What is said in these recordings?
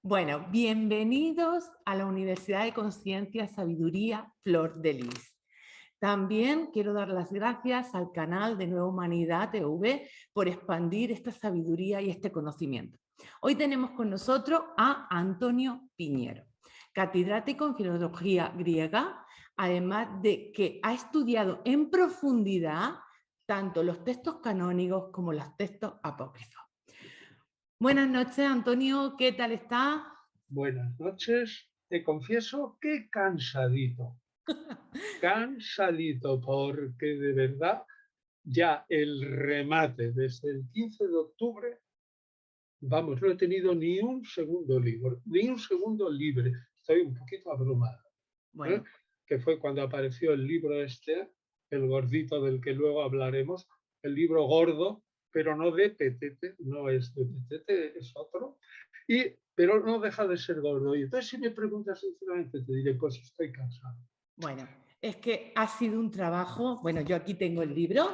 Bueno, bienvenidos a la Universidad de Conciencia, Sabiduría, Flor de Lis. También quiero dar las gracias al canal de Nueva Humanidad TV por expandir esta sabiduría y este conocimiento. Hoy tenemos con nosotros a Antonio Piñero, catedrático en filología griega, además de que ha estudiado en profundidad tanto los textos canónicos como los textos apócrifos. Buenas noches, Antonio, ¿qué tal está? Buenas noches. Te confieso que cansadito. Cansadito, porque de verdad ya el remate desde el 15 de octubre, vamos, no he tenido ni un segundo libre. Estoy un poquito abrumado, ¿eh? Bueno, Que fue cuando apareció el libro este, el gordito del que luego hablaremos, el libro gordo, pero no de Petete, no es de Petete, es otro, pero no deja de ser gordo. Y entonces si me preguntas sinceramente te diré, pues estoy cansado. bueno, es que ha sido un trabajo, bueno, yo aquí tengo el libro,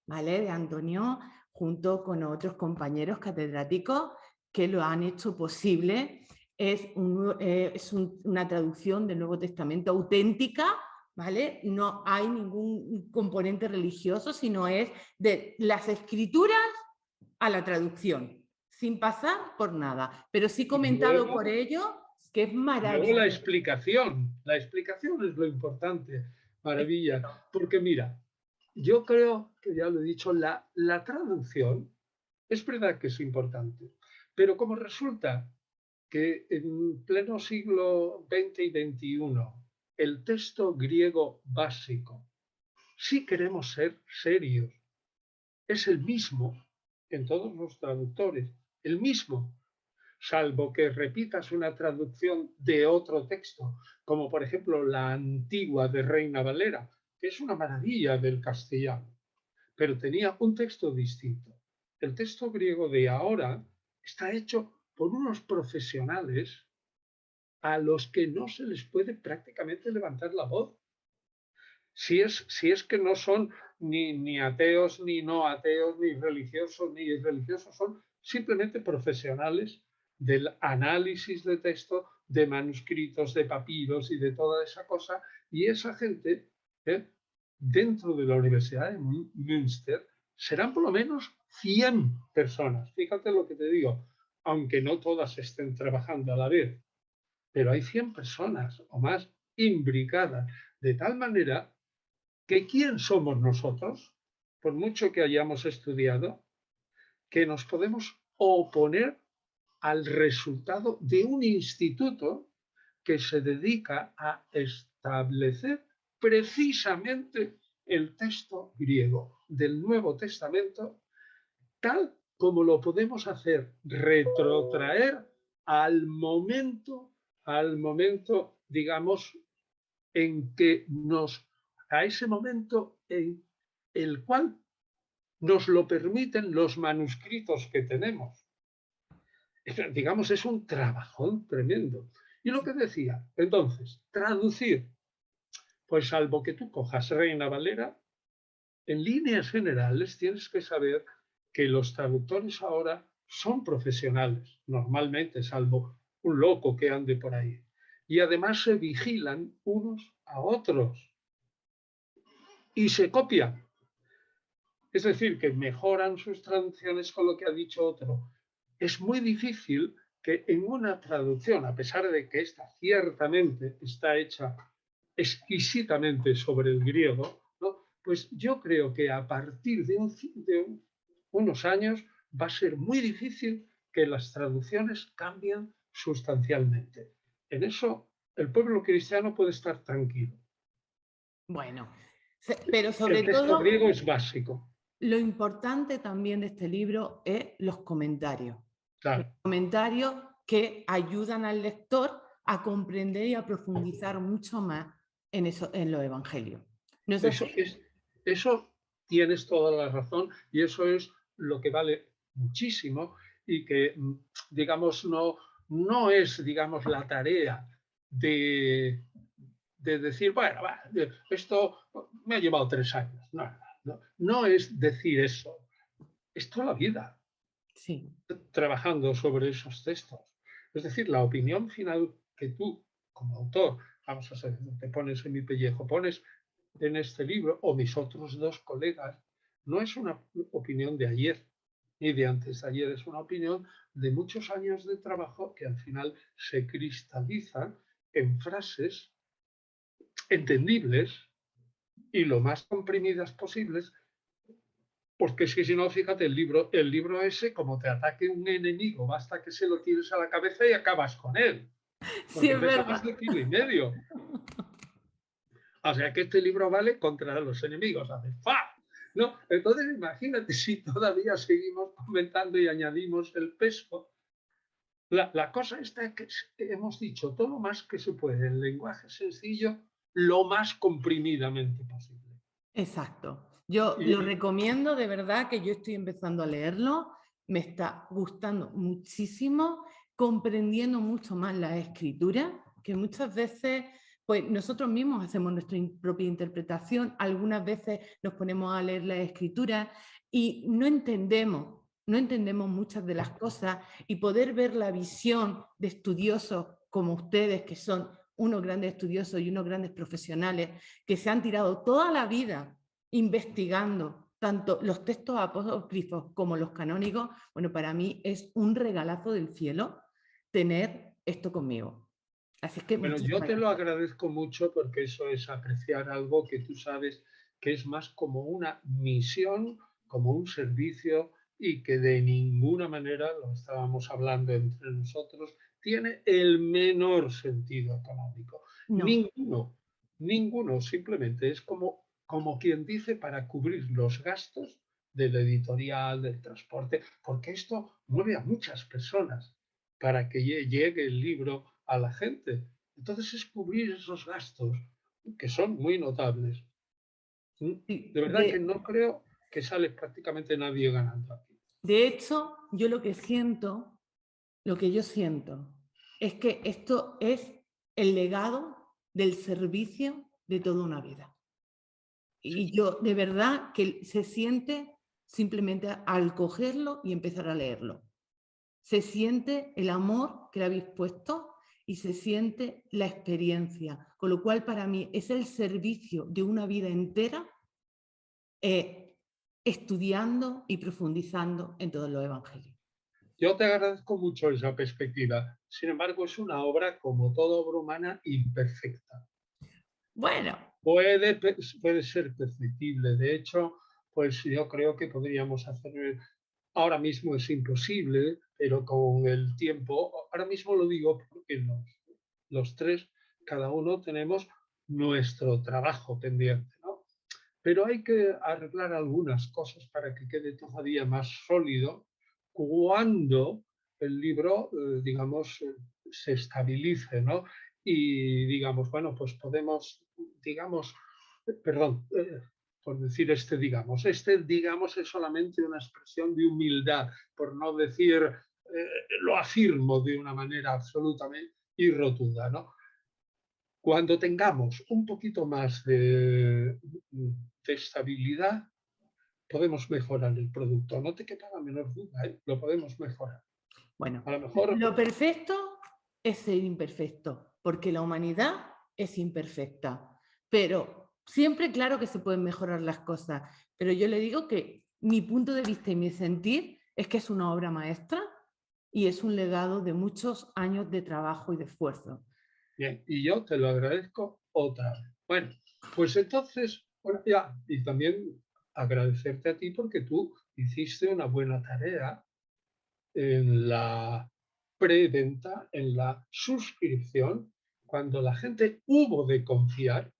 ¿vale? De Antonio, junto con otros compañeros catedráticos que lo han hecho posible. Es una traducción del Nuevo Testamento auténtica, ¿vale? No hay ningún componente religioso, sino es de las escrituras a la traducción, sin pasar por nada, pero sí Y comentado por ello, que es luego maravilloso. la explicación es lo importante, maravilla, porque mira, yo creo que ya lo he dicho, la traducción es verdad que es importante, pero como resulta que en pleno siglo XX y XXI el texto griego básico, si queremos ser serios, es el mismo en todos los traductores, el mismo, salvo que repitas una traducción de otro texto, como por ejemplo la antigua de Reina Valera, que es una maravilla del castellano, pero tenía un texto distinto. El texto griego de ahora está hecho por unos profesionales a los que no se les puede prácticamente levantar la voz. Si es que no son ni ateos, ni no ateos, ni religiosos, son simplemente profesionales del análisis de texto, de manuscritos, de papiros y de toda esa cosa. Y esa gente, dentro de la Universidad de Münster, serán por lo menos 100 personas. Fíjate lo que te digo, aunque no todas estén trabajando a la vez, pero hay 100 personas o más imbricadas, de tal manera que ¿quién somos nosotros? Por mucho que hayamos estudiado, que nos podemos oponer al resultado de un instituto que se dedica a establecer precisamente el texto griego del Nuevo Testamento, tal como lo podemos hacer retrotraer al momento, digamos, en que a ese momento en el cual nos lo permiten los manuscritos que tenemos. Digamos, es un trabajón tremendo. Y lo que decía, entonces, traducir, pues salvo que tú cojas Reina Valera, en líneas generales tienes que saber que los traductores ahora son profesionales, normalmente, salvo un loco que ande por ahí. Y además se vigilan unos a otros y se copian. Es decir, que mejoran sus traducciones con lo que ha dicho otro. Es muy difícil que en una traducción, a pesar de que esta ciertamente está hecha exquisitamente sobre el griego, ¿no? Pues yo creo que a partir de unos años va a ser muy difícil que las traducciones cambien sustancialmente. En eso el pueblo cristiano puede estar tranquilo. Bueno, pero El sobre texto todo, griego es básico, lo importante también de este libro es los comentarios. Los claro. comentarios que ayudan al lector a comprender y a profundizar mucho más en los evangelios. ¿No es así? Eso tienes toda la razón y eso es lo que vale muchísimo y que, digamos, no es, digamos, la tarea de decir, bueno, va, esto me ha llevado 3 años. No es decir eso. Es toda la vida Sí. trabajando sobre esos textos. Es decir, la opinión final que tú, como autor, vamos a ser, te pones en mi pellejo, pones en este libro, o mis otros dos colegas, no es una opinión de ayer ni de antes de ayer, es una opinión de muchos años de trabajo que al final se cristalizan en frases entendibles y lo más comprimidas posibles, porque es que si no, fíjate, el libro ese, como te ataque un enemigo, basta que se lo tires a la cabeza y acabas con él, Sí, porque es pesa más verdad. de 1,5 kilos. O sea que este libro vale contra los enemigos, hace ¡fa! ¿No? Entonces imagínate si todavía seguimos comentando y añadimos el peso. La cosa está que hemos dicho todo lo más que se puede en lenguaje sencillo, lo más comprimidamente posible. Exacto. Yo lo Y recomiendo, de verdad, que yo estoy empezando a leerlo, me está gustando muchísimo, comprendiendo mucho más la escritura, que muchas veces pues nosotros mismos hacemos nuestra propia interpretación, algunas veces nos ponemos a leer la escritura y no entendemos muchas de las cosas, y poder ver la visión de estudiosos como ustedes, que son unos grandes estudiosos y unos grandes profesionales, que se han tirado toda la vida investigando tanto los textos apócrifos como los canónicos. Bueno, para mí es un regalazo del cielo tener esto conmigo. Así es que bueno, yo muchísimas te lo gracias. agradezco mucho porque eso es apreciar algo que tú sabes que es más como una misión, como un servicio y que de ninguna manera, lo estábamos hablando entre nosotros, tiene el menor sentido económico. No, Ninguno, ninguno, simplemente es como quien dice para cubrir los gastos del editorial, del transporte, porque esto mueve a muchas personas para que llegue el libro a la gente. Entonces es cubrir esos gastos que son muy notables. sí, De verdad que no creo que sale prácticamente nadie ganando aquí. de hecho, yo lo que yo siento, es que esto es el legado del servicio de toda una vida. Y yo, de verdad, que se siente simplemente al cogerlo y empezar a leerlo. Se siente el amor que le habéis puesto y se siente la experiencia, con lo cual para mí es el servicio de una vida entera, estudiando y profundizando en todos los evangelios. Yo te agradezco mucho esa perspectiva. Sin embargo, es una obra, como toda obra humana, imperfecta. Bueno, Puede ser perfectible. De hecho, pues yo creo que podríamos hacer, ahora mismo es imposible, pero con el tiempo, ahora mismo lo digo porque los tres, cada uno tenemos nuestro trabajo pendiente, ¿no? Pero hay que arreglar algunas cosas para que quede todavía más sólido cuando el libro, digamos, se estabilice, ¿no? Y digamos, bueno, pues podemos, digamos, perdón, por decir digamos es solamente una expresión de humildad, por no decir, lo afirmo de una manera absolutamente y rotunda, ¿no? Cuando tengamos un poquito más de estabilidad, podemos mejorar el producto. No te quepa la menor duda, ¿eh? Lo podemos mejorar. bueno, A lo mejor, lo perfecto es ser imperfecto, porque la humanidad es imperfecta, pero siempre claro que se pueden mejorar las cosas, pero yo le digo que mi punto de vista y mi sentir es que es una obra maestra y es un legado de muchos años de trabajo y de esfuerzo. bien, y yo te lo agradezco otra vez. Bueno, pues entonces, bueno, ya, y también agradecerte a ti porque tú hiciste una buena tarea en la preventa, en la suscripción, cuando la gente hubo de confiar,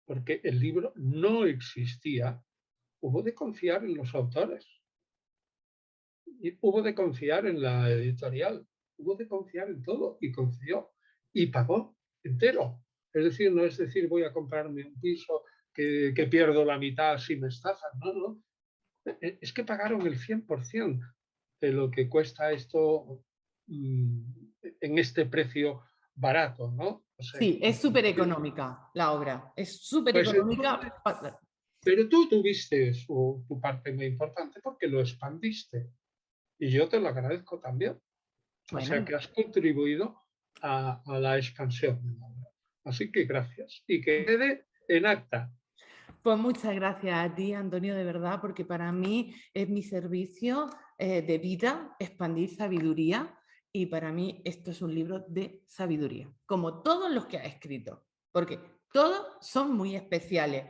porque el libro no existía, hubo de confiar en los autores, y hubo de confiar en la editorial, hubo de confiar en todo y confió y pagó entero. Es decir, no es decir, voy a comprarme un piso que pierdo la mitad si me estafan, no, no. Es que pagaron el 100% de lo que cuesta esto en este precio barato, ¿no? O sea, Sí, es súper económica la obra, es súper pues entonces, económica. pero tú tuviste tu parte muy importante porque lo expandiste y yo te lo agradezco también. O sea Bueno, que has contribuido a la expansión de la obra. Así que gracias. Y que quede en acta. pues muchas gracias a ti, Antonio, de verdad, porque para mí es mi servicio de vida, expandir sabiduría, y para mí esto es un libro de sabiduría, como todos los que ha escrito, porque todos son muy especiales.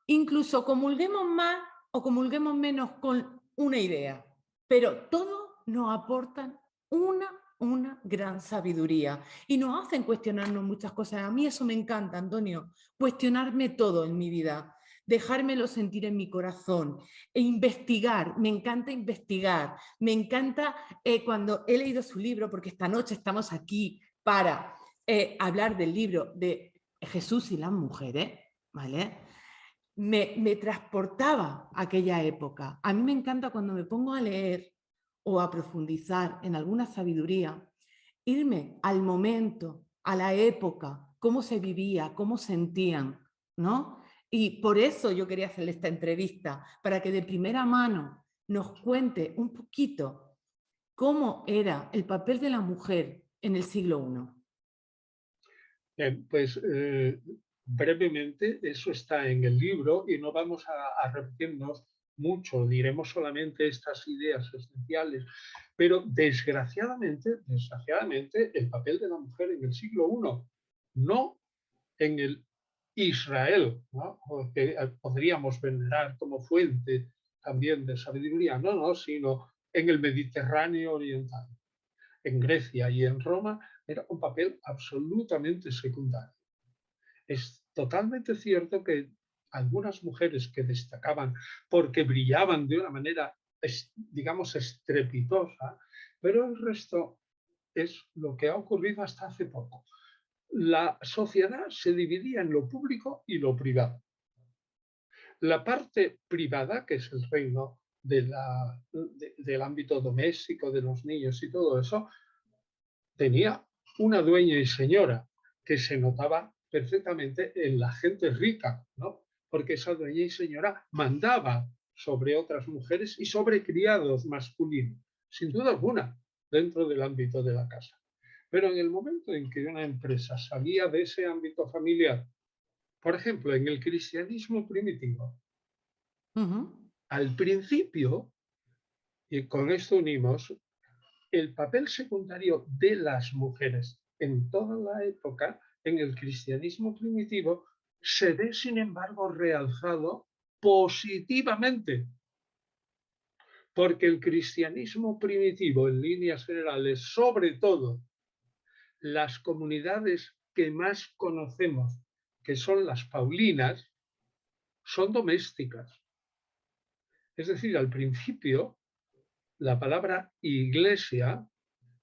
Incluso comulguemos más o comulguemos menos con una idea, pero todos nos aportan una gran sabiduría y nos hacen cuestionarnos muchas cosas. A mí eso me encanta, Antonio, cuestionarme todo en mi vida, dejármelo sentir en mi corazón e investigar. Me encanta investigar, me encanta cuando he leído su libro, porque esta noche estamos aquí para hablar del libro de Jesús y las mujeres, ¿vale? Me transportaba a aquella época. A mí me encanta cuando me pongo a leer o a profundizar en alguna sabiduría, irme al momento, a la época, cómo se vivía, cómo sentían, ¿no? Y por eso yo quería hacerle esta entrevista, para que de primera mano nos cuente un poquito cómo era el papel de la mujer en el siglo I. Pues brevemente, eso está en el libro y no vamos a repetirnos mucho, diremos solamente estas ideas esenciales, pero desgraciadamente, el papel de la mujer en el siglo I, no en el Israel, ¿no? Que podríamos venerar como fuente también de sabiduría, no, sino en el Mediterráneo oriental, en Grecia y en Roma, era un papel absolutamente secundario. Es totalmente cierto que algunas mujeres que destacaban porque brillaban de una manera, digamos, estrepitosa, pero el resto es lo que ha ocurrido hasta hace poco. La sociedad se dividía en lo público y lo privado. La parte privada, que es el reino del ámbito doméstico, de los niños y todo eso, tenía una dueña y señora que se notaba perfectamente en la gente rica, ¿no? Porque esa dueña y señora mandaba sobre otras mujeres y sobre criados masculinos, sin duda alguna, dentro del ámbito de la casa. Pero en el momento en que una empresa salía de ese ámbito familiar, por ejemplo, en el cristianismo primitivo, al principio, y con esto unimos, el papel secundario de las mujeres en toda la época, en el cristianismo primitivo, se ve, sin embargo, realzado positivamente, porque el cristianismo primitivo, en líneas generales, sobre todo las comunidades que más conocemos, que son las paulinas, son domésticas. Es decir, al principio, la palabra iglesia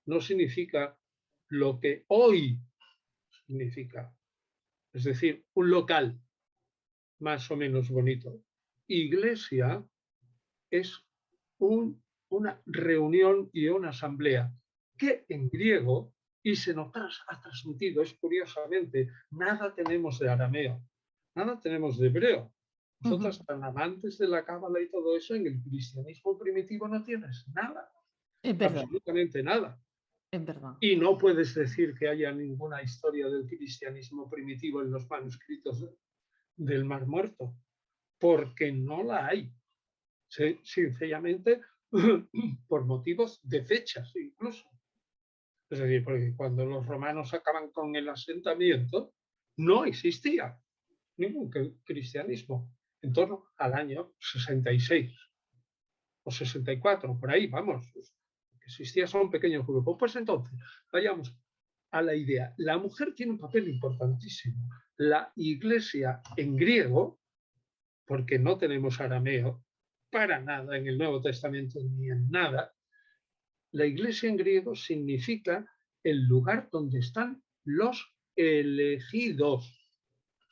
no significa lo que hoy significa, es decir, un local más o menos bonito. Iglesia es una reunión y una asamblea que en griego, y se nos ha transmitido, es curiosamente, nada tenemos de arameo, nada tenemos de hebreo. Nosotros, tan amantes de la cábala y todo eso, en el cristianismo primitivo no tienes nada, Es verdad, absolutamente nada. es verdad. Y no puedes decir que haya ninguna historia del cristianismo primitivo en los manuscritos del Mar Muerto, porque no la hay. Sencillamente por motivos de fechas incluso. Es decir, porque cuando los romanos acaban con el asentamiento, no existía ningún cristianismo en torno al año 66 o 64, por ahí, vamos. Existía solo un pequeño grupo. Pues entonces, vayamos a la idea. La mujer tiene un papel importantísimo. La iglesia en griego, porque no tenemos arameo para nada en el Nuevo Testamento ni en nada, la iglesia en griego significa el lugar donde están los elegidos.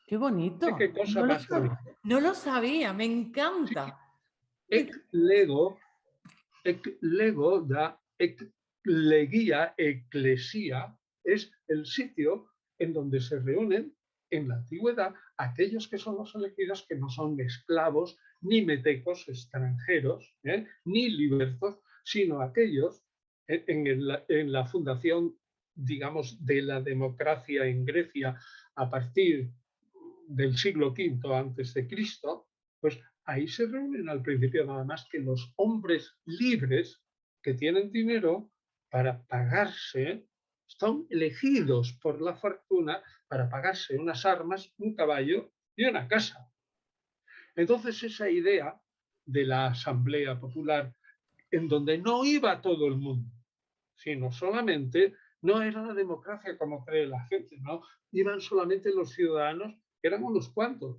Qué ¿Qué bonito. cosa más bonita? No lo sabía, me Sí, encanta. ec lego da eclegia, eclesia, es el sitio en donde se reúnen en la antigüedad aquellos que son los elegidos, que no son esclavos ni metecos extranjeros, ni libertos, sino aquellos en la fundación, digamos, de la democracia en Grecia a partir del siglo V antes de Cristo, pues ahí se reúnen al principio nada más que los hombres libres que tienen dinero para pagarse, son elegidos por la fortuna para pagarse unas armas, un caballo y una casa. Entonces esa idea de la Asamblea Popular, en donde no iba todo el mundo, sino solamente, no era la democracia como cree la gente, no, iban solamente los ciudadanos, que eran unos cuantos.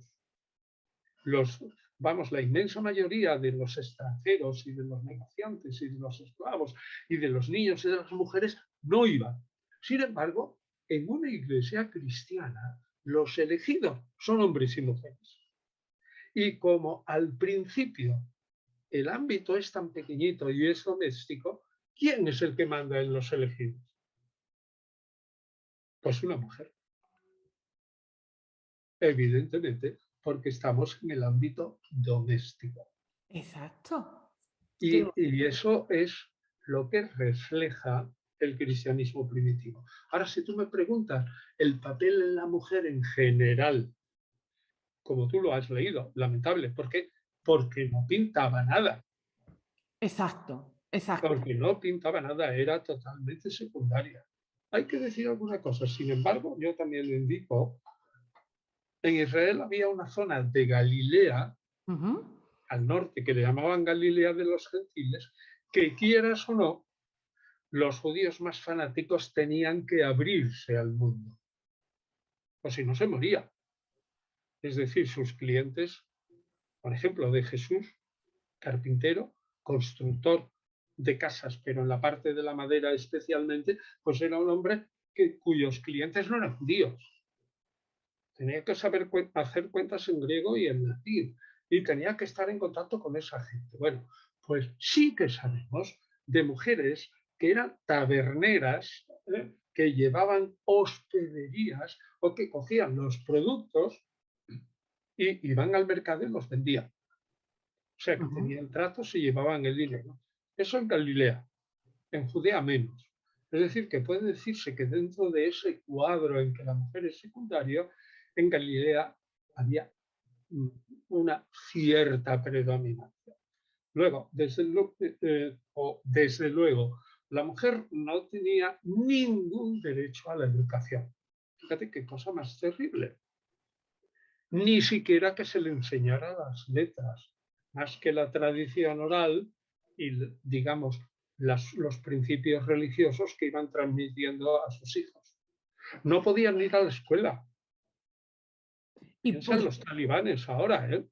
La inmensa mayoría de los extranjeros y de los negociantes y de los esclavos y de los niños y de las mujeres no iban. Sin embargo, en una iglesia cristiana, los elegidos son hombres y mujeres. Y como al principio el ámbito es tan pequeñito y es doméstico, ¿quién es el que manda en los elegidos? Pues una mujer. Evidentemente, porque estamos en el ámbito doméstico. Exacto. Y eso es lo que refleja el cristianismo primitivo. Ahora, si tú me preguntas el papel de la mujer en general, como tú lo has leído, lamentable, ¿por qué? Porque no pintaba nada. Exacto, exacto. Porque no pintaba nada, era totalmente secundaria. Hay que decir alguna cosa, sin embargo, yo también lo indico, en Israel había una zona de Galilea, Ujú. al norte, que le llamaban Galilea de los Gentiles, que quieras o no, los judíos más fanáticos tenían que abrirse al mundo, o si no se moría. Es decir, sus clientes, por ejemplo, de Jesús, carpintero, constructor de casas, pero en la parte de la madera especialmente, pues era un hombre cuyos clientes no eran judíos. Tenía que saber hacer cuentas en griego y en latín, y tenía que estar en contacto con esa gente. Bueno, pues sí que sabemos de mujeres que eran taberneras, que llevaban hospederías o que cogían los productos y iban al mercado y los vendían. O sea, que Ujú. tenían tratos y llevaban el dinero. Eso en Galilea, en Judea menos. Es decir, que puede decirse que dentro de ese cuadro en que la mujer es secundaria, en Galilea había una cierta predominancia. Luego, desde luego, la mujer no tenía ningún derecho a la educación. Fíjate qué cosa más terrible. Ni siquiera que se le enseñara las letras, más que la tradición oral y, digamos, los principios religiosos que iban transmitiendo a sus hijos. No podían ir a la escuela. ¿Y Piensan por, los talibanes ahora, ¿eh?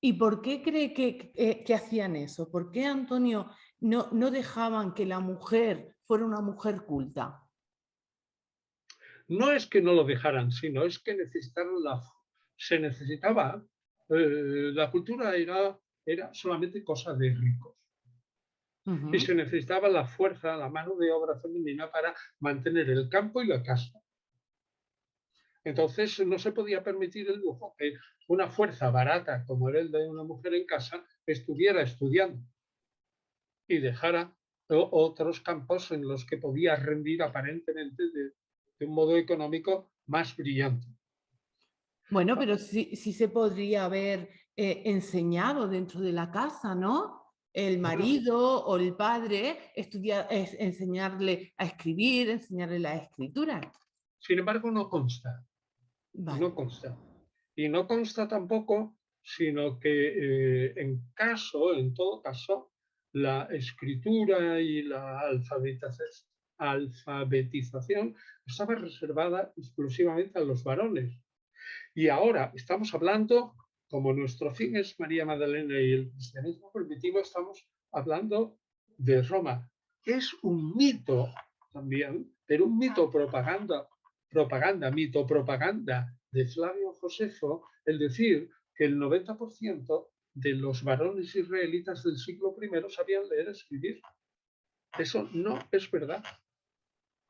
¿Y por qué cree que hacían eso? ¿Por qué, Antonio, no dejaban que la mujer fuera una mujer culta? No es que no lo dejaran, sino es que se necesitaba, la cultura era solamente cosa de ricos. Y Ujú. se necesitaba la fuerza, la mano de obra femenina para mantener el campo y la casa. Entonces no se podía permitir el lujo que una fuerza barata como era el de una mujer en casa estuviera estudiando y dejara otros campos en los que podía rendir aparentemente de un modo económico más brillante. Bueno, pero sí se podría haber enseñado dentro de la casa, ¿no? El Bueno, marido o el padre enseñarle a escribir, enseñarle la escritura. sin embargo, no consta, no Vale. consta. Y no consta tampoco, sino que en todo caso, la escritura y la alfabetización estaba reservada exclusivamente a los varones. Y ahora estamos hablando, como nuestro fin es María Magdalena y el cristianismo primitivo, estamos hablando de Roma. Es un mito también, pero un mito mito propaganda de Flavio Josefo, el decir que el 90% de los varones israelitas del siglo I sabían leer y escribir. Eso no es verdad.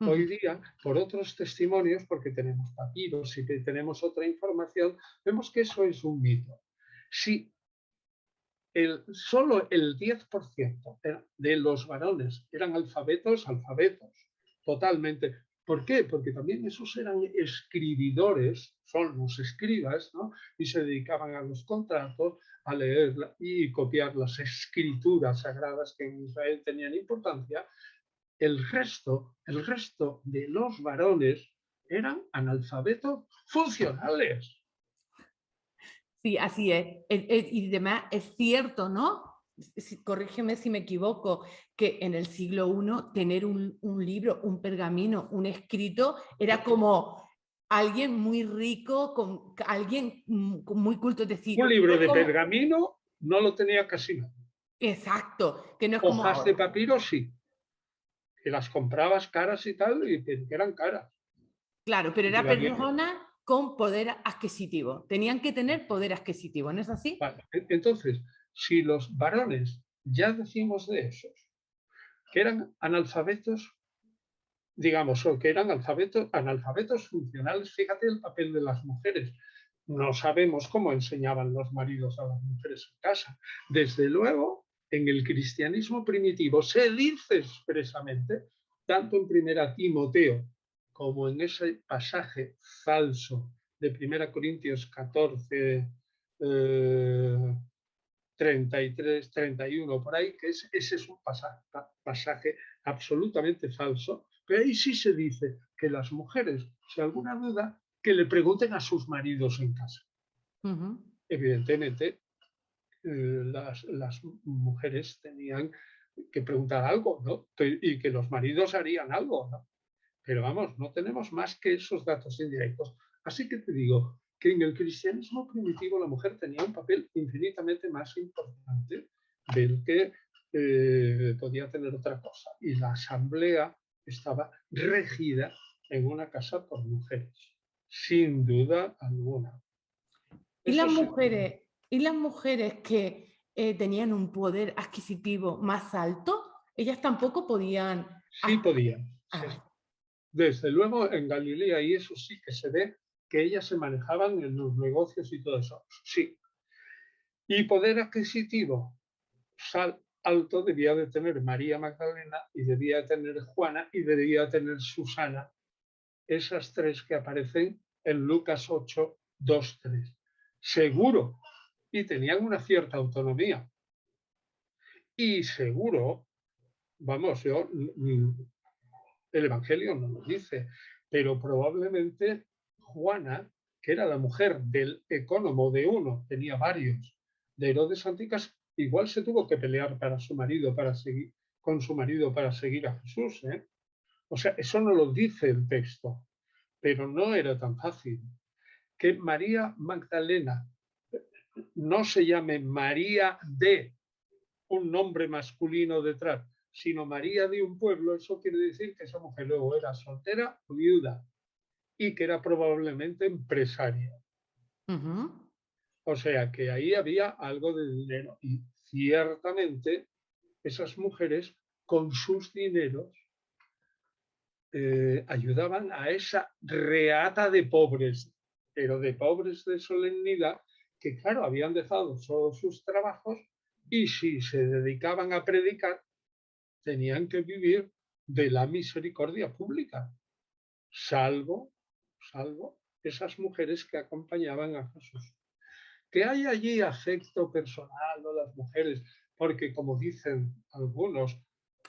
Ujú. Hoy día, por otros testimonios, porque tenemos papiros y que tenemos otra información, vemos que eso es un mito. Si solo el 10% de los varones eran alfabetos, totalmente. ¿Por qué? Porque también esos eran escribidores, son los escribas, ¿no? Y se dedicaban a los contratos, a leer y copiar las escrituras sagradas que en Israel tenían importancia. El resto de los varones eran analfabetos funcionales. Sí, así es. Y además es cierto, ¿no? Corrígeme si me equivoco, que en el siglo I tener un libro, un pergamino, un escrito, era como alguien muy rico, alguien muy culto, es decir, Un no libro es de como, pergamino no lo tenía casi nadie. exacto, que no es como Hojas de ahora. papiro sí, que las comprabas caras y tal, y que eran caras. Claro, pero Y que era valían. personas con poder adquisitivo. Tenían que tener poder adquisitivo, ¿no es así? Vale. Entonces, si los varones, ya decimos de esos, que eran analfabetos, digamos, o que eran analfabetos funcionales, fíjate el papel de las mujeres. No sabemos cómo enseñaban los maridos a las mujeres en casa. Desde luego, en el cristianismo primitivo se dice expresamente, tanto en Primera Timoteo como en ese pasaje falso de 1 Corintios 14, 33, 31, por ahí, que ese es un pasaje absolutamente falso, pero ahí sí se dice que las mujeres, si alguna duda, que le pregunten a sus maridos en casa. Ujú. Evidentemente, las mujeres tenían que preguntar algo, ¿no? Y que los maridos harían algo, ¿no? Pero vamos, no tenemos más que esos datos indirectos. Así que te digo que en el cristianismo primitivo la mujer tenía un papel infinitamente más importante del que podía tener otra cosa. Y la asamblea estaba regida en una casa por mujeres, sin duda alguna. Y Eso las sí, mujeres, y las mujeres que tenían un poder adquisitivo más alto, ellas tampoco podían. sí podían. Sí. Ah, Desde luego en Galilea, y eso sí que se ve, que ellas se manejaban en los negocios y todo eso. Sí. Y poder adquisitivo alto debía de tener María Magdalena y debía de tener Juana y debía de tener Susana. Esas tres que aparecen en Lucas 8, 2, 3. Seguro. Y tenían una cierta autonomía. Y seguro, vamos, el Evangelio no lo dice, pero probablemente Juana, que era la mujer del ecónomo de uno, tenía varios, de Herodes Antipas, igual se tuvo que pelear con su marido para seguir a Jesús. O sea, eso no lo dice el texto, pero no era tan fácil. Que María Magdalena no se llame María de un nombre masculino detrás, sino María de un pueblo, eso quiere decir que esa mujer luego era soltera o viuda y que era probablemente empresaria. ujú. O sea que ahí había algo de dinero y ciertamente esas mujeres con sus dineros ayudaban a esa reata de pobres, pero de pobres de solemnidad, que claro, habían dejado todos sus trabajos y si se dedicaban a predicar, tenían que vivir de la misericordia pública, salvo, salvo esas mujeres que acompañaban a Jesús. Que hay allí afecto personal de las mujeres, porque como dicen algunos,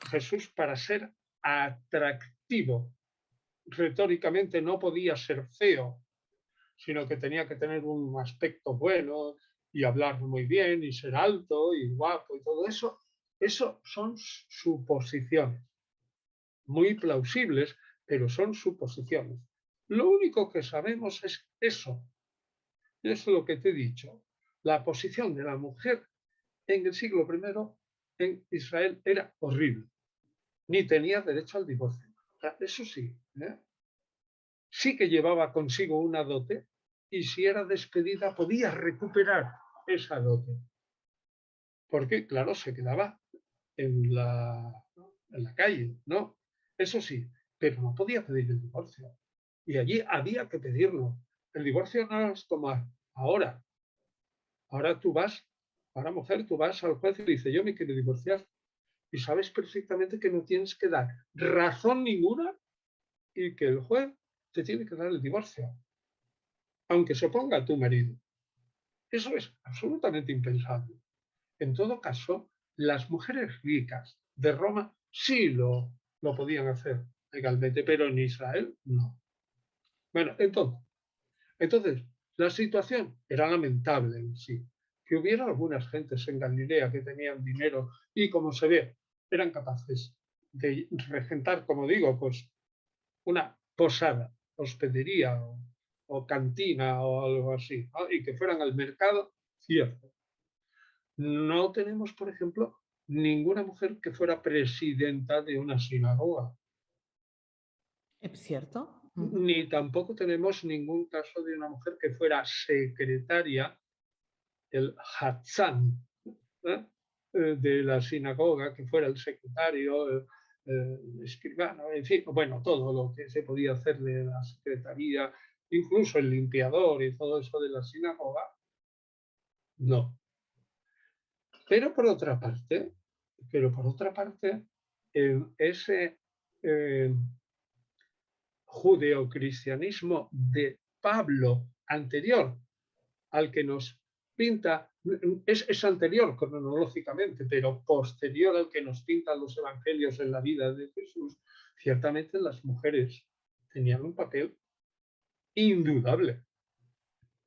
Jesús para ser atractivo retóricamente no podía ser feo, sino que tenía que tener un aspecto bueno y hablar muy bien y ser alto y guapo y todo eso. Eso son suposiciones muy plausibles, pero son suposiciones. Lo único que sabemos es eso. Es lo que te he dicho. La posición de la mujer en el siglo I en Israel era horrible. Ni tenía derecho al divorcio. O sea, eso sí, sí que llevaba consigo una dote y si era despedida podía recuperar esa dote. Porque, claro, se quedaba en la calle, ¿no? Eso sí, pero no podía pedir el divorcio. Y allí había que pedirlo. El divorcio no es como ahora. Ahora tú vas Ahora, mujer, tú vas al juez y le dices, yo me quiero divorciar. Y sabes perfectamente que no tienes que dar razón ninguna y que el juez te tiene que dar el divorcio, aunque se oponga a tu marido. Eso es absolutamente impensable. En todo caso, las mujeres ricas de Roma sí lo podían hacer legalmente, pero en Israel no. Bueno, entonces, la situación era lamentable en sí. Que hubiera algunas gentes en Galilea que tenían dinero y, como se ve, eran capaces de regentar, como digo, pues una posada, hospedería o cantina o algo así, ¿no? Y que fueran al mercado, cierto. No tenemos, por ejemplo, ninguna mujer que fuera presidenta de una sinagoga, ¿Es cierto? Ujú. ni tampoco tenemos ningún caso de una mujer que fuera secretaria, el Hatzán, ¿eh? De la sinagoga, que fuera el secretario, el escribano, en fin, bueno, todo lo que se podía hacer de la secretaría, incluso el limpiador y todo eso de la sinagoga, no. Pero por otra parte, ese eh, judeocristianismo de Pablo anterior al que nos pinta, es anterior cronológicamente, pero posterior al que nos pintan los evangelios en la vida de Jesús, ciertamente las mujeres tenían un papel indudable.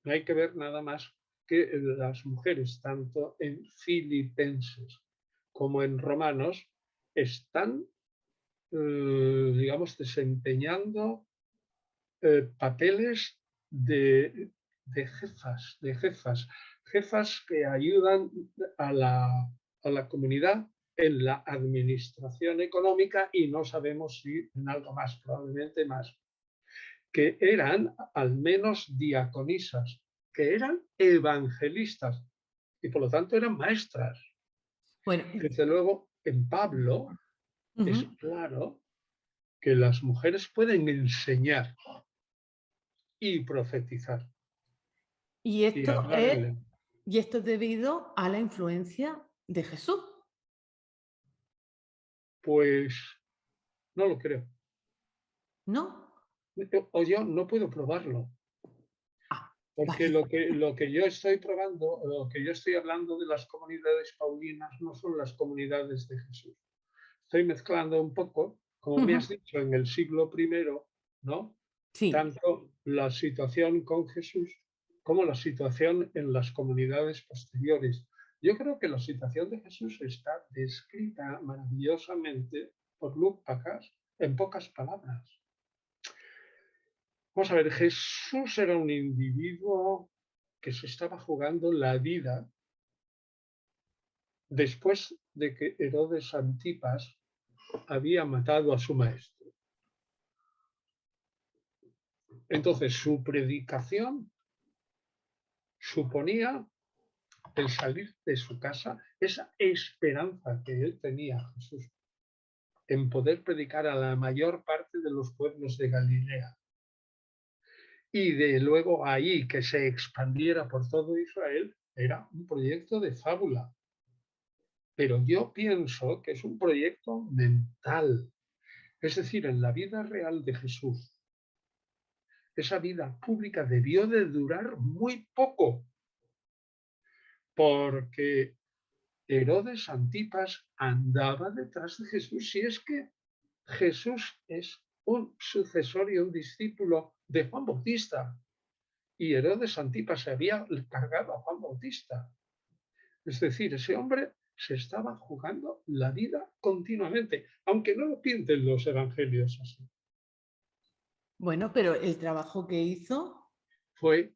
No hay que ver nada más que las mujeres, tanto en Filipenses como en Romanos, están, digamos, desempeñando papeles de jefas que ayudan a la comunidad en la administración económica y no sabemos si en algo más, probablemente más, que eran al menos diaconisas, que eran evangelistas y por lo tanto eran maestras. Bueno, Desde luego, en Pablo es ujú. claro que las mujeres pueden enseñar y profetizar Y y esto hablar es, en lengua. y esto es debido a la influencia de Jesús, Pues no lo creo. ¿no? O yo no puedo probarlo, Ah, porque vale. lo que yo estoy probando, lo que yo estoy hablando de las comunidades paulinas no son las comunidades de Jesús. Estoy mezclando un poco, como me Ujú. has dicho, en el siglo I, ¿no? Sí. Tanto la situación con Jesús como la situación en las comunidades posteriores. Yo creo que la situación de Jesús está descrita maravillosamente por Lucas en pocas palabras. Vamos a ver, Jesús era un individuo que se estaba jugando la vida después de que Herodes Antipas había matado a su maestro. Entonces, su predicación suponía el salir de su casa, esa esperanza que él tenía, Jesús, en poder predicar a la mayor parte de los pueblos de Galilea. Y de luego ahí que se expandiera por todo Israel, era un proyecto de fábula. Pero yo pienso que es un proyecto mental. Es decir, en la vida real de Jesús, esa vida pública debió de durar muy poco, porque Herodes Antipas andaba detrás de Jesús. Si es que Jesús es un sucesor y un discípulo de Juan Bautista, y Herodes Antipas se había cargado a Juan Bautista. Es decir, ese hombre se estaba jugando la vida continuamente, aunque no lo pinten los evangelios así. Bueno, pero el trabajo que hizo, Fue,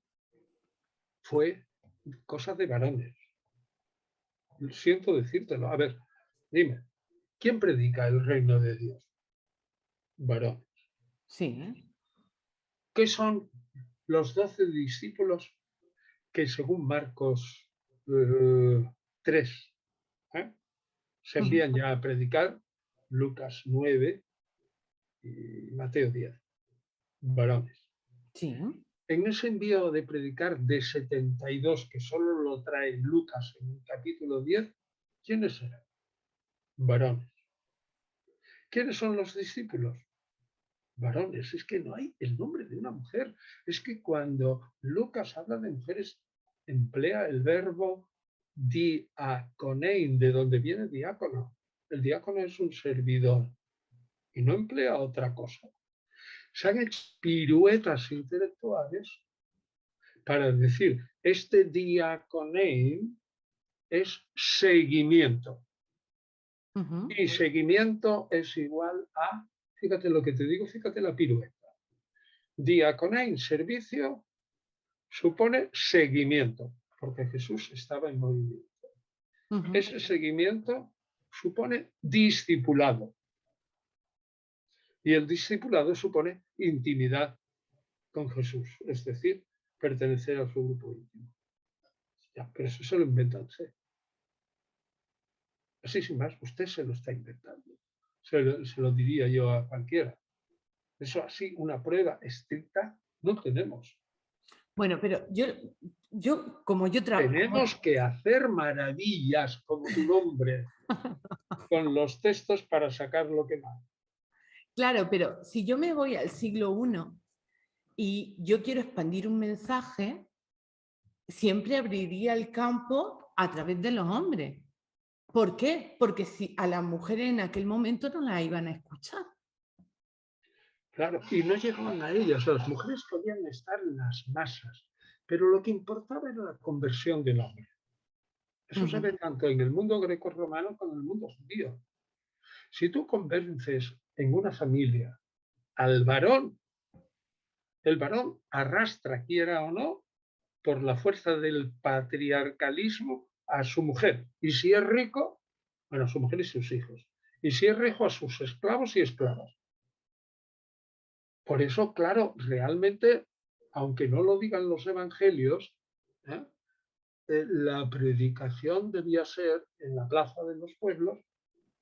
fue cosa de varones. Siento decírtelo. A ver, dime, ¿quién predica el reino de Dios? Varón. sí, ¿eh? ¿Qué son los 12 discípulos que según Marcos 3 ¿eh? se Ujú. envían ya a predicar? Lucas 9 y Mateo 10. Varones. Sí. en ese envío de predicar de 72, que solo lo trae Lucas en el capítulo 10, ¿quiénes eran? Varones. ¿Quiénes son los discípulos? Varones. Es que no hay el nombre de una mujer. Es que cuando Lucas habla de mujeres, emplea el verbo diaconein, de donde viene diácono. El diácono es un servidor y no emplea otra cosa. Se han hecho piruetas intelectuales para decir, este diaconein es seguimiento. Y seguimiento es igual a, fíjate lo que te digo, fíjate la pirueta. Diaconein, servicio, supone seguimiento, porque Jesús estaba en movimiento. Ese seguimiento supone discipulado. Y el discipulado supone intimidad con Jesús, es decir, pertenecer a su grupo íntimo. Ya, pero eso se lo inventan. Así sin más, usted se lo está inventando. Se lo diría yo a cualquiera. Eso así, una prueba estricta, no tenemos. Bueno, pero como yo trabajo... Tenemos que hacer maravillas como un hombre con los textos para sacar lo que más. Claro, pero si yo me voy al siglo I y yo quiero expandir un mensaje, siempre abriría el campo a través de los hombres. ¿Por qué? Porque si a las mujeres en aquel momento no las iban a escuchar. Claro, y no llegaban a ellas. Las mujeres podían estar en las masas, pero lo que importaba era la conversión del hombre. Eso se ve tanto en el mundo grecorromano como en el mundo judío. Si tú convences en una familia al varón, el varón arrastra, quiera o no, por la fuerza del patriarcalismo a su mujer. Y si es rico, bueno, a su mujer y sus hijos. Y si es rico, a sus esclavos y esclavas. Por eso, claro, realmente, aunque no lo digan los evangelios, la predicación debía ser en la plaza de los pueblos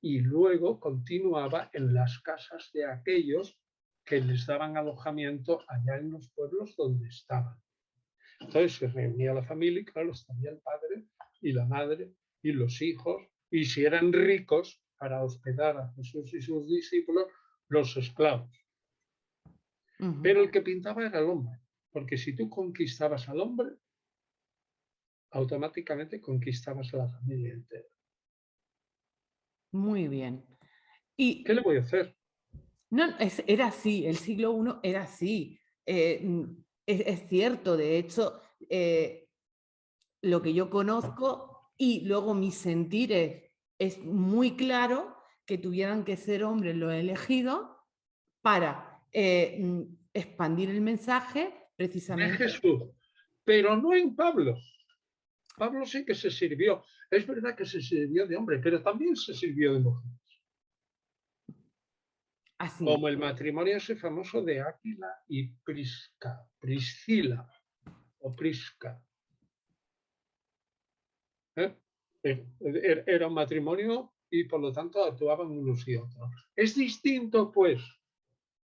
y luego continuaba en las casas de aquellos que les daban alojamiento allá en los pueblos donde estaban. Entonces se reunía la familia y claro, estaría el padre y la madre y los hijos, y si eran ricos, para hospedar a Jesús y sus discípulos, los esclavos. Pero el que pintaba era el hombre, porque si tú conquistabas al hombre, automáticamente conquistabas a la familia entera. Muy bien. Y ¿Qué le voy a hacer? no, era así, el siglo I era así. Es cierto, de hecho, lo que yo conozco y luego mis sentires es muy claro que tuvieran que ser hombres los elegidos para expandir el mensaje De precisamente. Jesús, pero no en Pablo. Pablo sí que se sirvió. Es verdad que se sirvió de hombre, pero también se sirvió de mujer. Así. Como el matrimonio ese famoso de Áquila y Priscila o Prisca. Era un matrimonio y por lo tanto actuaban unos y otros. Es distinto, pues,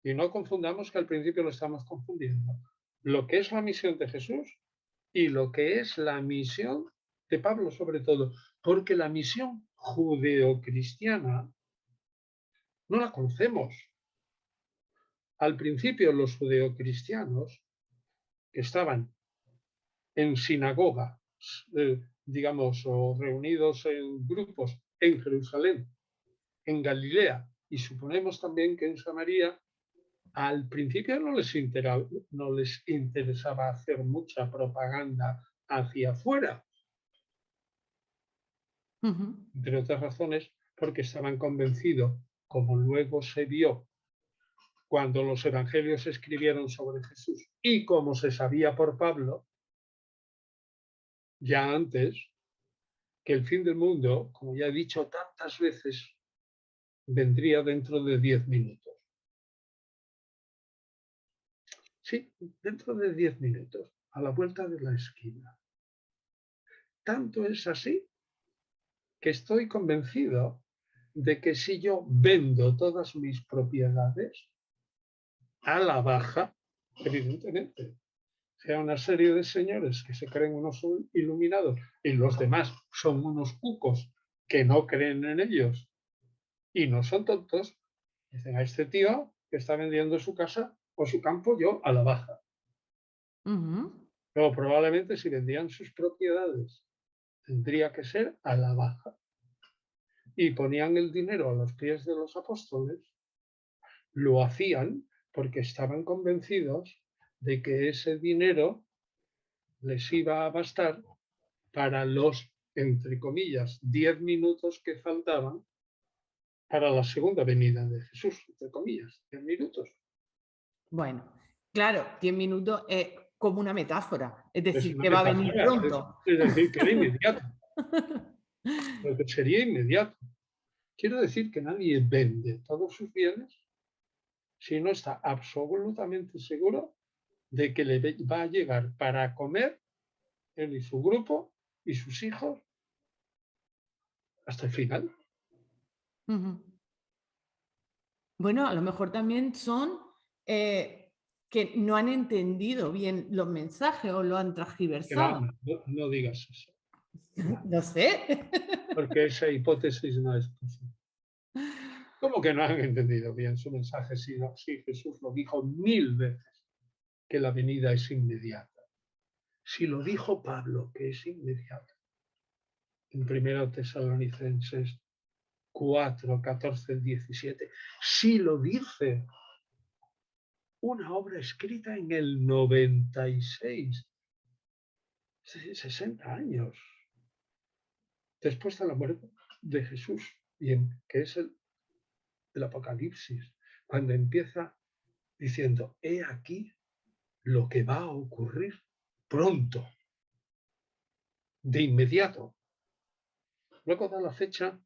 y no confundamos que al principio lo estamos confundiendo, lo que es la misión de Jesús y lo que es la misión de Pablo sobre todo, porque la misión judeocristiana no la conocemos. Al principio los judeocristianos que estaban en sinagoga, digamos, o reunidos en grupos en Jerusalén, en Galilea, y suponemos también que en Samaria, al principio no les interesaba hacer mucha propaganda hacia afuera, entre otras razones, porque estaban convencidos, como luego se vio cuando los evangelios se escribieron sobre Jesús y como se sabía por Pablo, ya antes, que el fin del mundo, como ya he dicho tantas veces, vendría dentro de 10 minutos. Sí, dentro de 10 minutos, a la vuelta de la esquina. Tanto es así que estoy convencido de que si yo vendo todas mis propiedades a la baja, evidentemente, sea una serie de señores que se creen unos iluminados y los demás son unos cucos que no creen en ellos y no son tontos, dicen a este tío que está vendiendo su casa o su campo, yo a la baja. Ujú. Pero probablemente si vendían sus propiedades, tendría que ser a la baja. Y ponían el dinero a los pies de los apóstoles, lo hacían porque estaban convencidos de que ese dinero les iba a bastar para los, entre comillas, 10 minutos que faltaban para la segunda venida de Jesús, entre comillas, 10 minutos. Bueno, claro, 10 minutos es como una metáfora, es Es decir, una que va a venir metáfora, pronto. es decir, que era inmediato, lo que sería inmediato. Quiero decir que nadie vende todos sus bienes si no está absolutamente seguro de que le va a llegar para comer él y su grupo y sus hijos hasta el final. Ujú. Bueno, a lo mejor también son que no han entendido bien los mensajes o lo han Que no, transgiversado. no digas eso, no, No sé. porque esa hipótesis no es posible. ¿Cómo que no han entendido bien su mensaje? Si, no, si Jesús lo dijo 1000 veces, que la venida es inmediata. Si lo dijo Pablo, que es inmediata, en 1 Tesalonicenses 4, 14, 17, si lo dice una obra escrita en el 96, 60 años después de la muerte de Jesús, y que es el Apocalipsis, cuando empieza diciendo, he aquí lo que va a ocurrir pronto, de inmediato. Luego da la fecha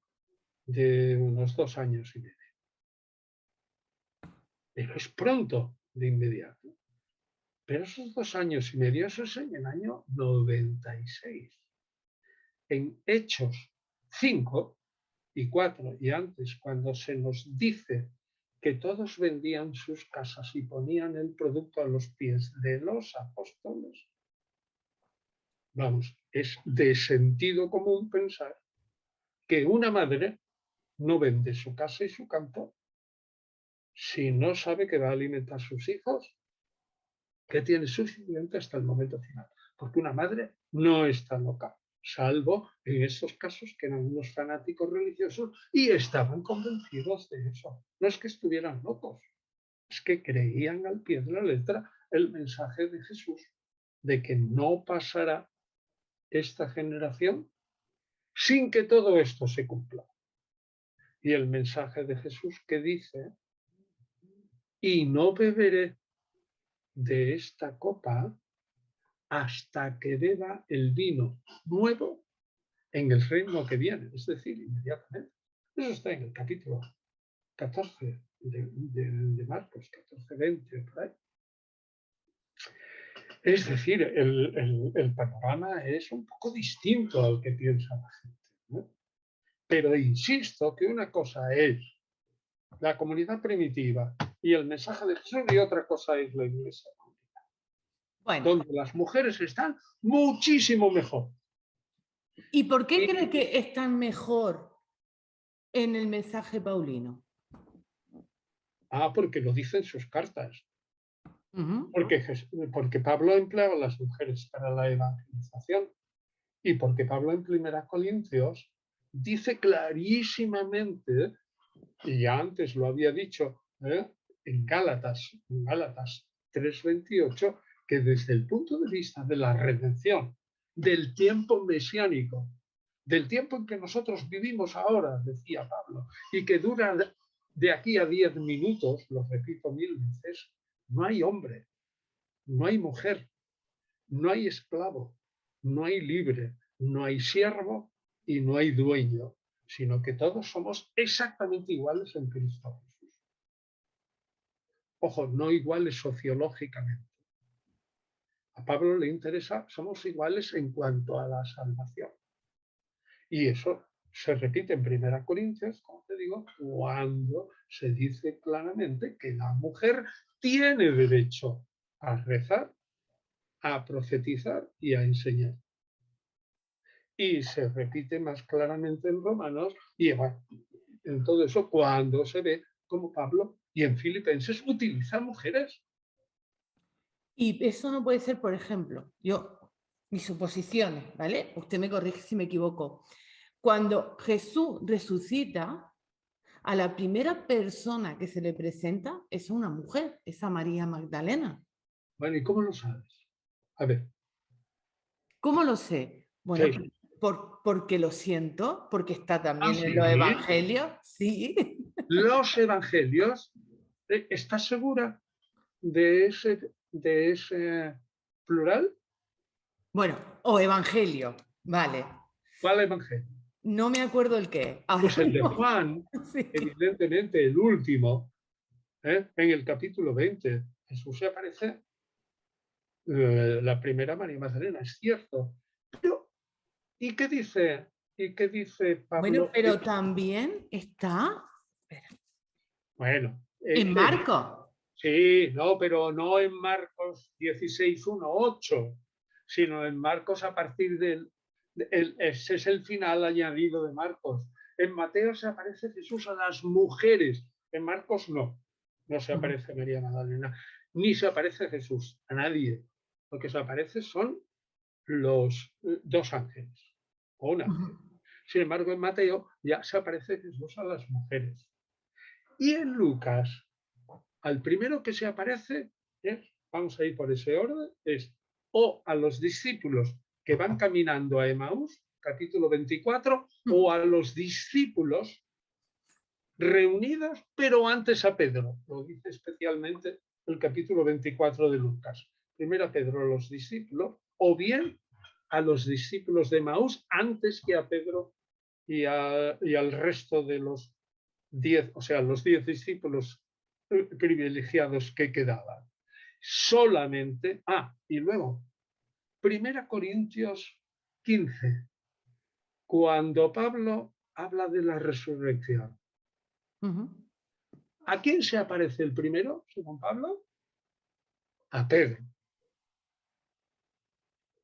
de unos 2 años y medio. Pero es pronto, de inmediato. Pero esos 2 años y medio, eso es en el año 96. En Hechos 5 y 4 y antes, cuando se nos dice que todos vendían sus casas y ponían el producto a los pies de los apóstoles, vamos, es de sentido común pensar que una madre no vende su casa y su campo si no sabe que va a alimentar a sus hijos, que tiene suficiente hasta el momento final. Porque una madre no está loca, salvo en esos casos que eran unos fanáticos religiosos y estaban convencidos de eso. No es que estuvieran locos, es que creían al pie de la letra el mensaje de Jesús de que no pasará esta generación sin que todo esto se cumpla. Y el mensaje de Jesús que dice, y no beberé de esta copa hasta que beba el vino nuevo en el reino que viene, es decir, inmediatamente. Eso está en el capítulo 14 de Marcos, 14, 20, por ahí. Es decir, el panorama es un poco distinto al que piensa la gente, ¿no? Pero insisto que una cosa es la comunidad primitiva y el mensaje de Jesús y otra cosa es la iglesia, Bueno, donde las mujeres están muchísimo mejor. ¿y por qué cree Y, que están mejor en el mensaje paulino? porque lo dicen sus cartas. Ujú. Porque Pablo emplea a las mujeres para la evangelización y porque Pablo en 1 Corintios dice clarísimamente, y ya antes lo había dicho en Gálatas 3:28, que desde el punto de vista de la redención, del tiempo mesiánico, del tiempo en que nosotros vivimos ahora, decía Pablo, y que dura de aquí a 10 minutos, lo repito 1000 veces, no hay hombre, no hay mujer, no hay esclavo, no hay libre, no hay siervo y no hay dueño, sino que todos somos exactamente iguales en Cristo Jesús. Ojo, no iguales sociológicamente. A Pablo le interesa, somos iguales en cuanto a la salvación. Y eso se repite en 1 Corintios, como te digo, cuando se dice claramente que la mujer tiene derecho a rezar, a profetizar y a enseñar. Y se repite más claramente en Romanos y en todo eso cuando se ve como Pablo y en Filipenses utiliza mujeres. Y eso no puede ser, por ejemplo, mis suposiciones, ¿vale? Usted me corrige si me equivoco. Cuando Jesús resucita, a la primera persona que se le presenta es una mujer, es a María Magdalena. Bueno, ¿y cómo lo sabes? A ver, ¿Cómo lo sé? Bueno, sí. porque lo siento, porque está Ah, también en los sí. evangelios, sí. Los evangelios, ¿estás segura de ese plural? Bueno, o evangelio, vale. ¿Cuál evangelio? No me acuerdo el qué. Ahora Pues el de mismo. Juan, Sí. evidentemente el último, en el capítulo 20. Jesús se aparece la primera María Magdalena, es cierto. Pero, ¿y qué dice Bueno, Pablo? pero también está Bueno, en Marcos. sí, no, pero no en Marcos 16, 1, 8, sino en Marcos a partir ese es el final añadido de Marcos. En Mateo se aparece Jesús a las mujeres, en Marcos no se Ujú, aparece María Magdalena, ni se aparece Jesús, a nadie. Lo que se aparece son los dos ángeles, o un ujú, ángel. Sin embargo, en Mateo ya se aparece Jesús a las mujeres. Y en Lucas, al primero que se aparece es, vamos a ir por ese orden, es o a los discípulos que van caminando a Emaús, capítulo 24, ujú. o a los discípulos reunidos, pero antes a Pedro. Lo dice especialmente el capítulo 24 de Lucas. Primero a Pedro, a los discípulos, o bien a los discípulos de Emaús antes que a Pedro y al resto de los 10, o sea, los 10 discípulos privilegiados que quedaban. Solamente, y luego, Primera Corintios 15, cuando Pablo habla de la resurrección. Ujú. ¿A quién se aparece el primero, según Pablo? A Pedro.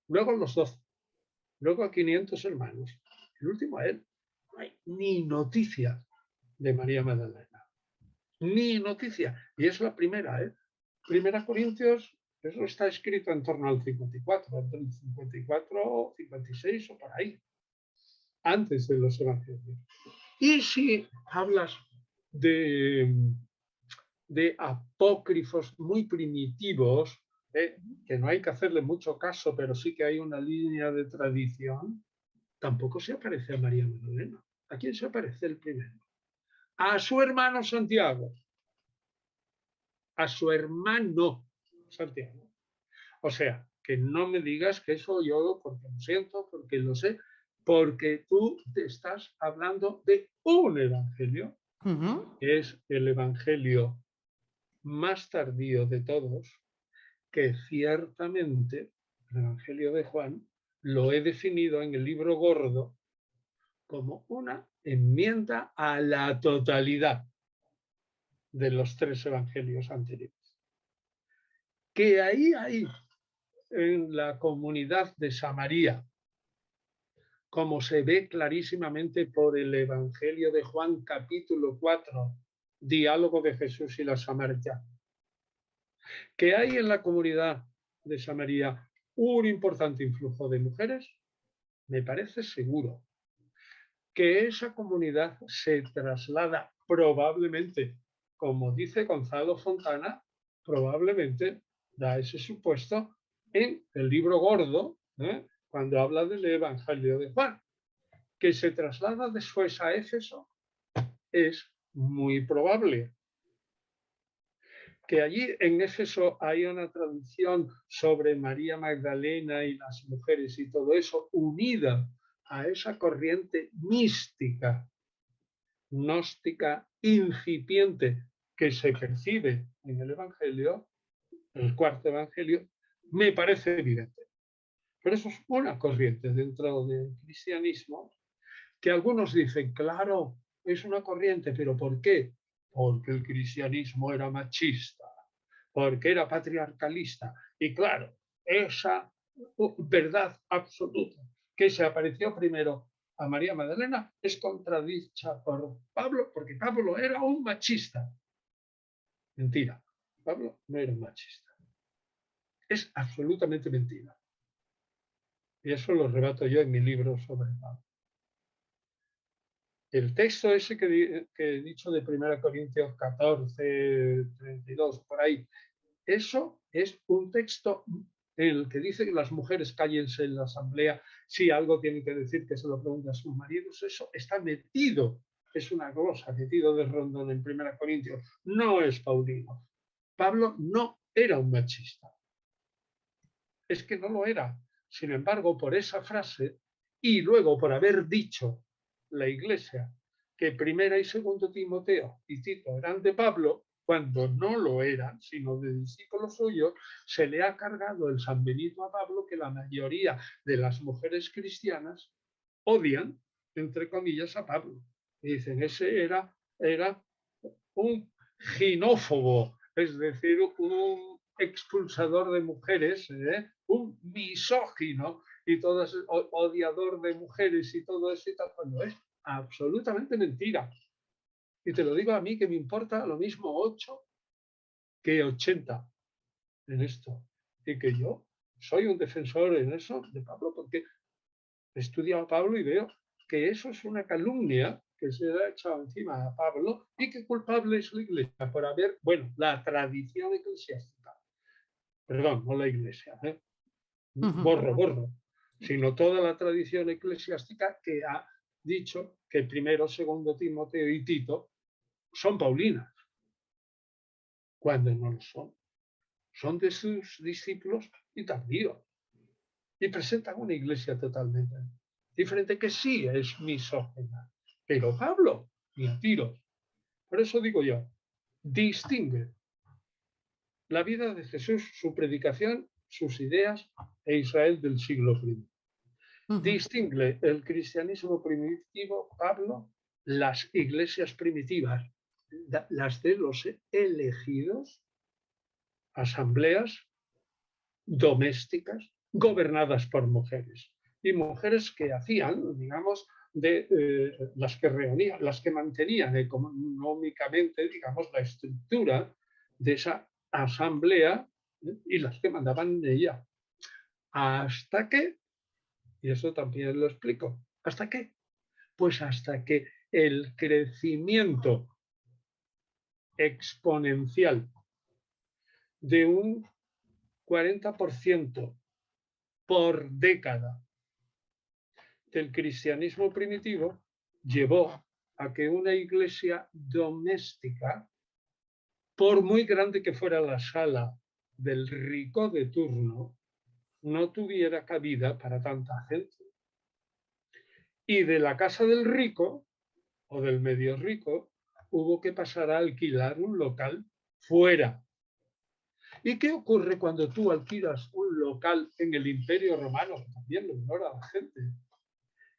Luego los 12. Luego a 500 hermanos. El último a él. No hay ni noticia de María Magdalena. Ni noticia. Y es la primera, ¿eh? Primera Corintios, eso está escrito en torno al 54, entre el 54, 56 o por ahí, antes de los evangelios. Y si hablas de, de apócrifos muy primitivos, que no hay que hacerle mucho caso, pero sí que hay una línea de tradición, tampoco se aparece a María Magdalena. ¿A quién se aparece el primero? A su hermano Santiago. A su hermano Santiago. O sea, que no me digas que eso yo, porque lo siento, porque lo sé, porque tú te estás hablando de un evangelio, Ujú. que es el evangelio más tardío de todos, que ciertamente, el evangelio de Juan, lo he definido en el libro gordo como una enmienda a la totalidad de los tres evangelios anteriores. Que ahí hay en la comunidad de Samaria, como se ve clarísimamente por el Evangelio de Juan capítulo 4, diálogo de Jesús y la Samaritana. Que hay en la comunidad de Samaria un importante influjo de mujeres, me parece seguro. Que esa comunidad se traslada probablemente, como dice Gonzalo Fontana, probablemente da ese supuesto en el libro gordo, cuando habla del Evangelio de Juan. Que se traslada después a Éfeso es muy probable. Que allí en Éfeso hay una tradición sobre María Magdalena y las mujeres y todo eso, unida a esa corriente mística, gnóstica, incipiente, que se percibe en el Evangelio, el cuarto Evangelio, me parece evidente. Pero eso es una corriente dentro del cristianismo que algunos dicen, claro, es una corriente, pero ¿por qué? Porque el cristianismo era machista, porque era patriarcalista. Y claro, esa verdad absoluta que se apareció primero a María Magdalena es contradicha por Pablo, porque Pablo era un machista. Mentira, Pablo no era un machista. Es absolutamente mentira. Y eso lo rebato yo en mi libro sobre Pablo. El texto ese que he dicho de 1 Corintios 14, 32, por ahí, eso es un texto en el que dice que las mujeres cállense en la asamblea, si algo tienen que decir que se lo pregunten a sus maridos, eso está metido, es una glosa metido de rondón en 1 Corintios, no es Paulino. Pablo no era un machista, es que no lo era. Sin embargo, por esa frase y luego por haber dicho la Iglesia que 1 y 2 Timoteo y Tito eran de Pablo, cuando no lo eran, sino de discípulos suyos, se le ha cargado el San Benito a Pablo que la mayoría de las mujeres cristianas odian, entre comillas, a Pablo. Y dicen, ese era un ginófobo, es decir, un expulsador de mujeres, un misógino y todo eso, odiador de mujeres y todo eso y tal, cuando es absolutamente mentira. Y te lo digo a mí que me importa lo mismo 8 que 80 en esto. Y que yo soy un defensor en eso de Pablo porque he estudiado a Pablo y veo que eso es una calumnia que se le ha echado encima a Pablo y que culpable es la Iglesia por haber, bueno, la tradición eclesiástica. Perdón, no la Iglesia, borro, sino toda la tradición eclesiástica que ha dicho que 1, 2 Timoteo y Tito son paulinas, cuando no lo son. Son de sus discípulos y tardíos. Y presentan una iglesia totalmente diferente que sí es misógina. Pero Pablo, ni a tiros. Por eso digo yo, distingue la vida de Jesús, su predicación, sus ideas e Israel del siglo I. Distingue el cristianismo primitivo, Pablo, las iglesias primitivas, las de los elegidos, asambleas domésticas gobernadas por mujeres y mujeres que hacían, digamos, las que reunían, las que mantenían económicamente, digamos, la estructura de esa asamblea y las que mandaban en ella. Hasta que, y eso también lo explico, ¿hasta qué? Pues hasta que el crecimiento exponencial de un 40% por década del cristianismo primitivo llevó a que una iglesia doméstica, por muy grande que fuera la sala del rico de turno, no tuviera cabida para tanta gente. Y de la casa del rico o del medio rico hubo que pasar a alquilar un local fuera. ¿Y qué ocurre cuando tú alquilas un local en el Imperio Romano? También lo ignora la gente.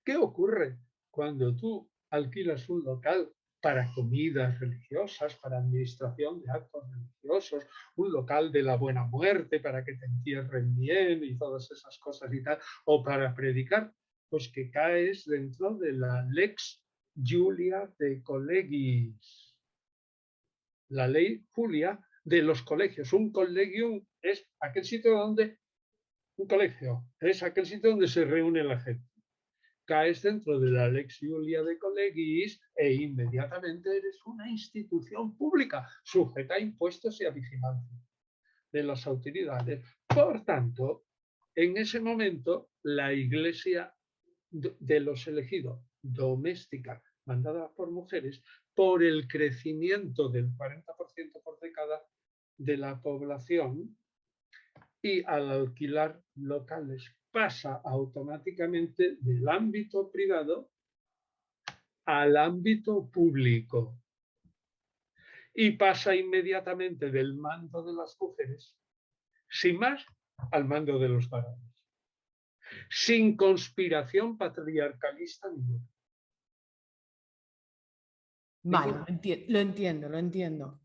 ¿Qué ocurre cuando tú alquilas un local para comidas religiosas, para administración de actos religiosos, un local de la buena muerte para que te entierren bien y todas esas cosas y tal, o para predicar? Pues que caes dentro de la Lex Julia de Collegis, la ley Julia de los colegios. Un colegium es aquel sitio donde, un colegio, es aquel sitio donde se reúne la gente. Caes dentro de la Lex Julia de Collegis e inmediatamente eres una institución pública sujeta a impuestos y a vigilancia de las autoridades. Por tanto, en ese momento, la iglesia de los elegidos, doméstica, mandada por mujeres, por el crecimiento del 40% por década de la población, y al alquilar locales pasa automáticamente del ámbito privado al ámbito público y pasa inmediatamente del mando de las mujeres, sin más, al mando de los varones, sin conspiración patriarcalista ninguna. Vale, lo entiendo.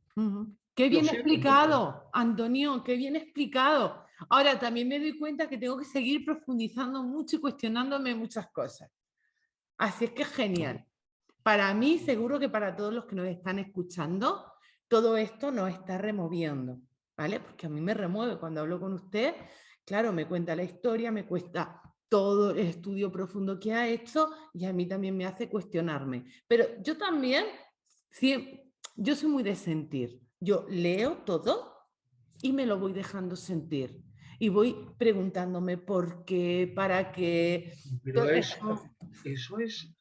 Qué Lo bien siento mucho. explicado, Antonio, qué bien explicado. Ahora también me doy cuenta que tengo que seguir profundizando mucho y cuestionándome muchas cosas. Así es que es genial. Para mí, seguro que para todos los que nos están escuchando, todo esto nos está removiendo, ¿vale? Porque a mí me remueve cuando hablo con usted. Claro, me cuenta la historia, me cuesta todo el estudio profundo que ha hecho y a mí también me hace cuestionarme. Pero yo también, yo soy muy de sentir. Yo leo todo y me lo voy dejando sentir. Y voy preguntándome por qué, para qué. Pero eso es,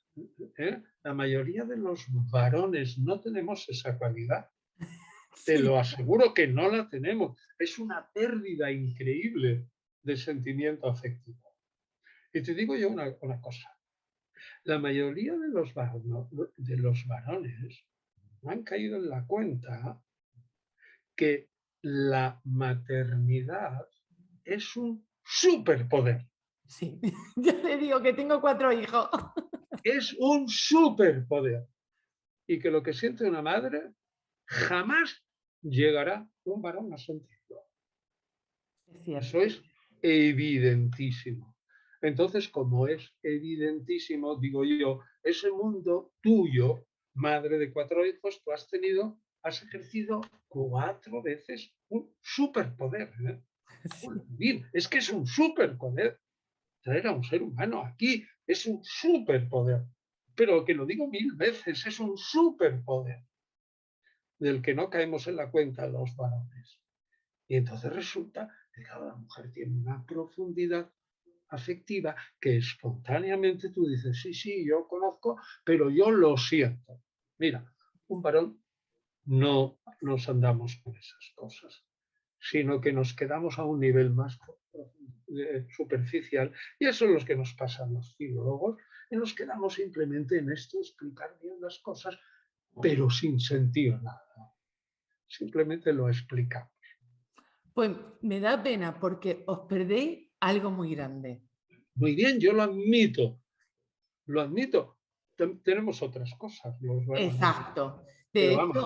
la mayoría de los varones no tenemos esa cualidad. Te Sí. lo aseguro que no la tenemos. Es una pérdida increíble de sentimiento afectivo. Y te digo yo una cosa. La mayoría de los varones han caído en la cuenta que la maternidad es un superpoder. Sí, yo le digo que tengo 4 hijos. Es un superpoder. Y que lo que siente una madre jamás llegará un varón a sentirlo. Es cierto. Eso es evidentísimo. Entonces, como es evidentísimo, digo yo, ese mundo tuyo, madre de 4 hijos, tú has ejercido 4 veces un superpoder. ¿Eh? Sí. Es que es un superpoder. Traer a un ser humano aquí es un superpoder. Pero que lo digo 1000 veces, es un superpoder del que no caemos en la cuenta los varones. Y entonces resulta que cada mujer tiene una profundidad afectiva que espontáneamente tú dices, sí, sí, yo conozco, pero yo lo siento. Mira, un varón no nos andamos con esas cosas, sino que nos quedamos a un nivel más superficial, y eso es lo que nos pasa a los filólogos, y nos quedamos simplemente en esto, explicar bien las cosas, pero sin sentir nada. Simplemente lo explicamos. Pues me da pena porque os perdéis algo muy grande. Muy bien, yo lo admito, lo admito. Tenemos otras cosas, los varones, Exacto. De pero vamos,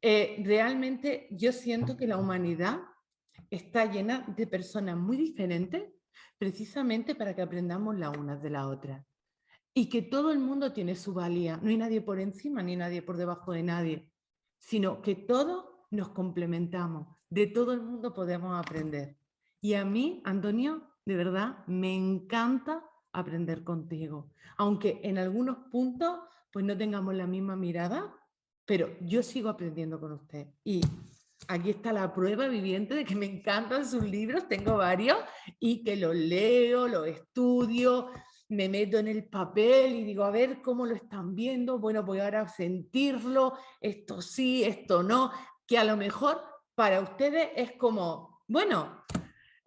hecho, realmente yo siento que la humanidad está llena de personas muy diferentes precisamente para que aprendamos las unas de las otras. Y que todo el mundo tiene su valía. No hay nadie por encima ni nadie por debajo de nadie, sino que todos nos complementamos. De todo el mundo podemos aprender. Y a mí, Antonio, de verdad, me encanta aprender contigo. Aunque en algunos puntos pues no tengamos la misma mirada, pero yo sigo aprendiendo con usted. Y aquí está la prueba viviente de que me encantan sus libros, tengo varios, y que los leo, los estudio, me meto en el papel y digo, a ver cómo lo están viendo, bueno, voy ahora a sentirlo, esto sí, esto no, que a lo mejor para ustedes es como, bueno,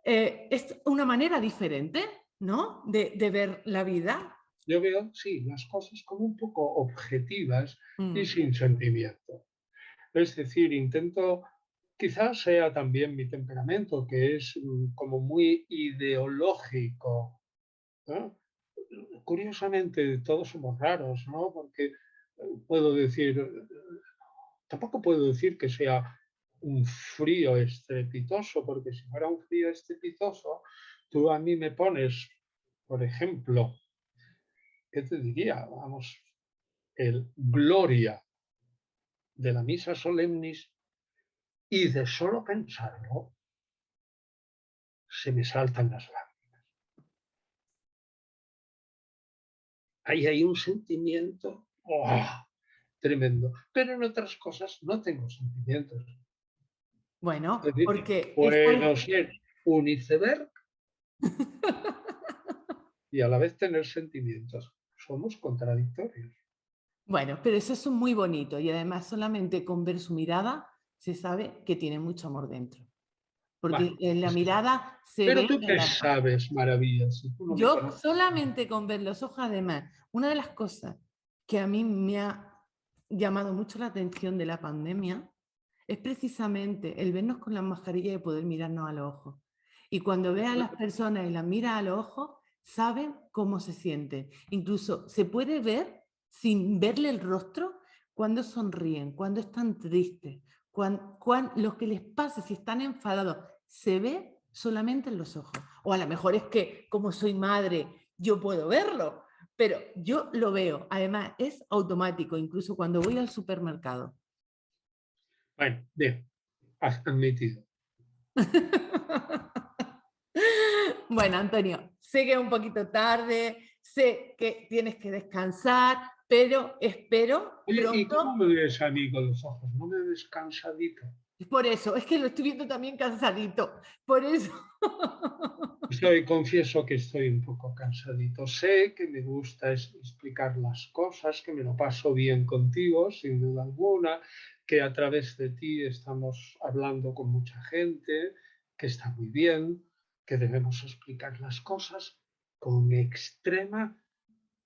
es una manera diferente, ¿no? De ver la vida. yo veo, sí, las cosas como un poco objetivas y Mm. sin sentimiento. Es decir, intento, quizás sea también mi temperamento, que es como muy ideológico, ¿no? Curiosamente, todos somos raros, ¿no? Porque puedo decir, tampoco puedo decir que sea un frío estrepitoso, porque si fuera un frío estrepitoso, tú a mí me pones, por ejemplo, ¿qué te diría? Vamos, el Gloria de la Misa Solemnis, y de solo pensarlo se me saltan las lágrimas. Ahí hay un sentimiento tremendo, pero en otras cosas no tengo sentimientos. Es Bueno, decir, porque es puedo algo... ser un iceberg y a la vez tener sentimientos. Somos contradictorios. Bueno, pero eso es muy bonito y además solamente con ver su mirada se sabe que tiene mucho amor dentro. Porque Bueno, en la es que, mirada se pero ve tú el qué amor. sabes, maravillas, si tú no me Yo conoces. solamente con ver los ojos, además, una de las cosas que a mí me ha llamado mucho la atención de la pandemia es precisamente el vernos con las mascarillas y poder mirarnos a los ojos. Y cuando ves a las personas y las miras a los ojos, saben cómo se sienten. Incluso se puede ver, sin verle el rostro, cuando sonríen, cuando están tristes, lo que les pasa, si están enfadados. Se ve solamente en los ojos. O a lo mejor es que como soy madre, yo puedo verlo, pero yo lo veo. Además, es automático, incluso cuando voy al supermercado. Bueno, bien, has admitido. Bueno, Antonio, sé que es un poquito tarde, sé que tienes que descansar, pero espero Oye, ¿y cómo pronto. me ves a mí con los ojos? ¿No me ves cansadito? Por eso, es que lo estoy viendo también cansadito. Por eso. Confieso que estoy un poco cansadito. Sé que me gusta explicar las cosas, que me lo paso bien contigo, sin duda alguna, que a través de ti estamos hablando con mucha gente, que está muy bien, que debemos explicar las cosas con extrema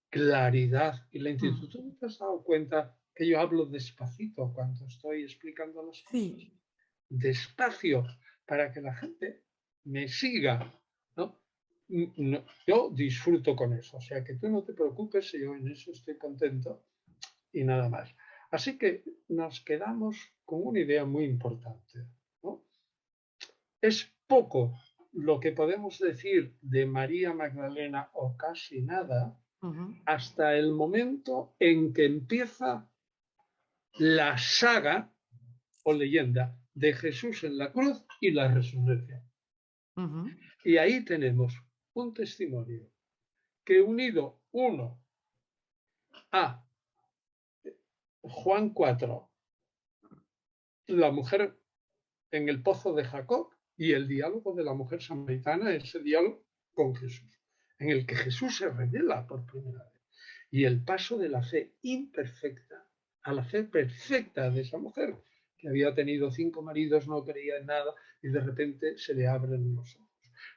claridad y lentitud. ¿Tú no te has dado cuenta que yo hablo despacito cuando estoy explicando las cosas? Sí, Despacio, para que la gente me siga, ¿no? No, yo disfruto con eso, o sea que tú no te preocupes, yo en eso estoy contento y nada más. Así que nos quedamos con una idea muy importante, ¿no? Es poco lo que podemos decir de María Magdalena o casi nada hasta el momento en que empieza la saga o leyenda de Jesús en la cruz y la resurrección. Y ahí tenemos un testimonio que unido uno a Juan 4, la mujer en el pozo de Jacob y el diálogo de la mujer samaritana, ese diálogo con Jesús, en el que Jesús se revela por primera vez. Y el paso de la fe imperfecta a la fe perfecta de esa mujer, que había tenido 5 maridos, no creía en nada y de repente se le abren los ojos.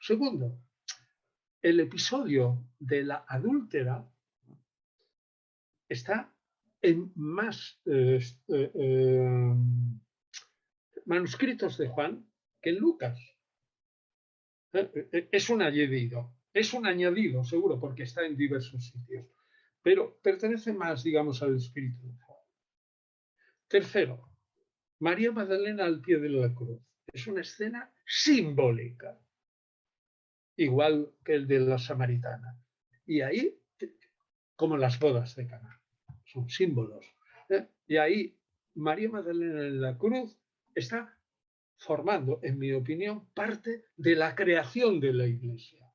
Segundo, el episodio de la adúltera está en más manuscritos de Juan que en Lucas. Es un añadido seguro, porque está en diversos sitios, pero pertenece más, digamos, al espíritu de Juan. Tercero, María Magdalena al pie de la cruz. Es una escena simbólica, igual que el de la samaritana. Y ahí, como las bodas de Caná, son símbolos. Y ahí, María Magdalena en la cruz está formando, en mi opinión, parte de la creación de la Iglesia,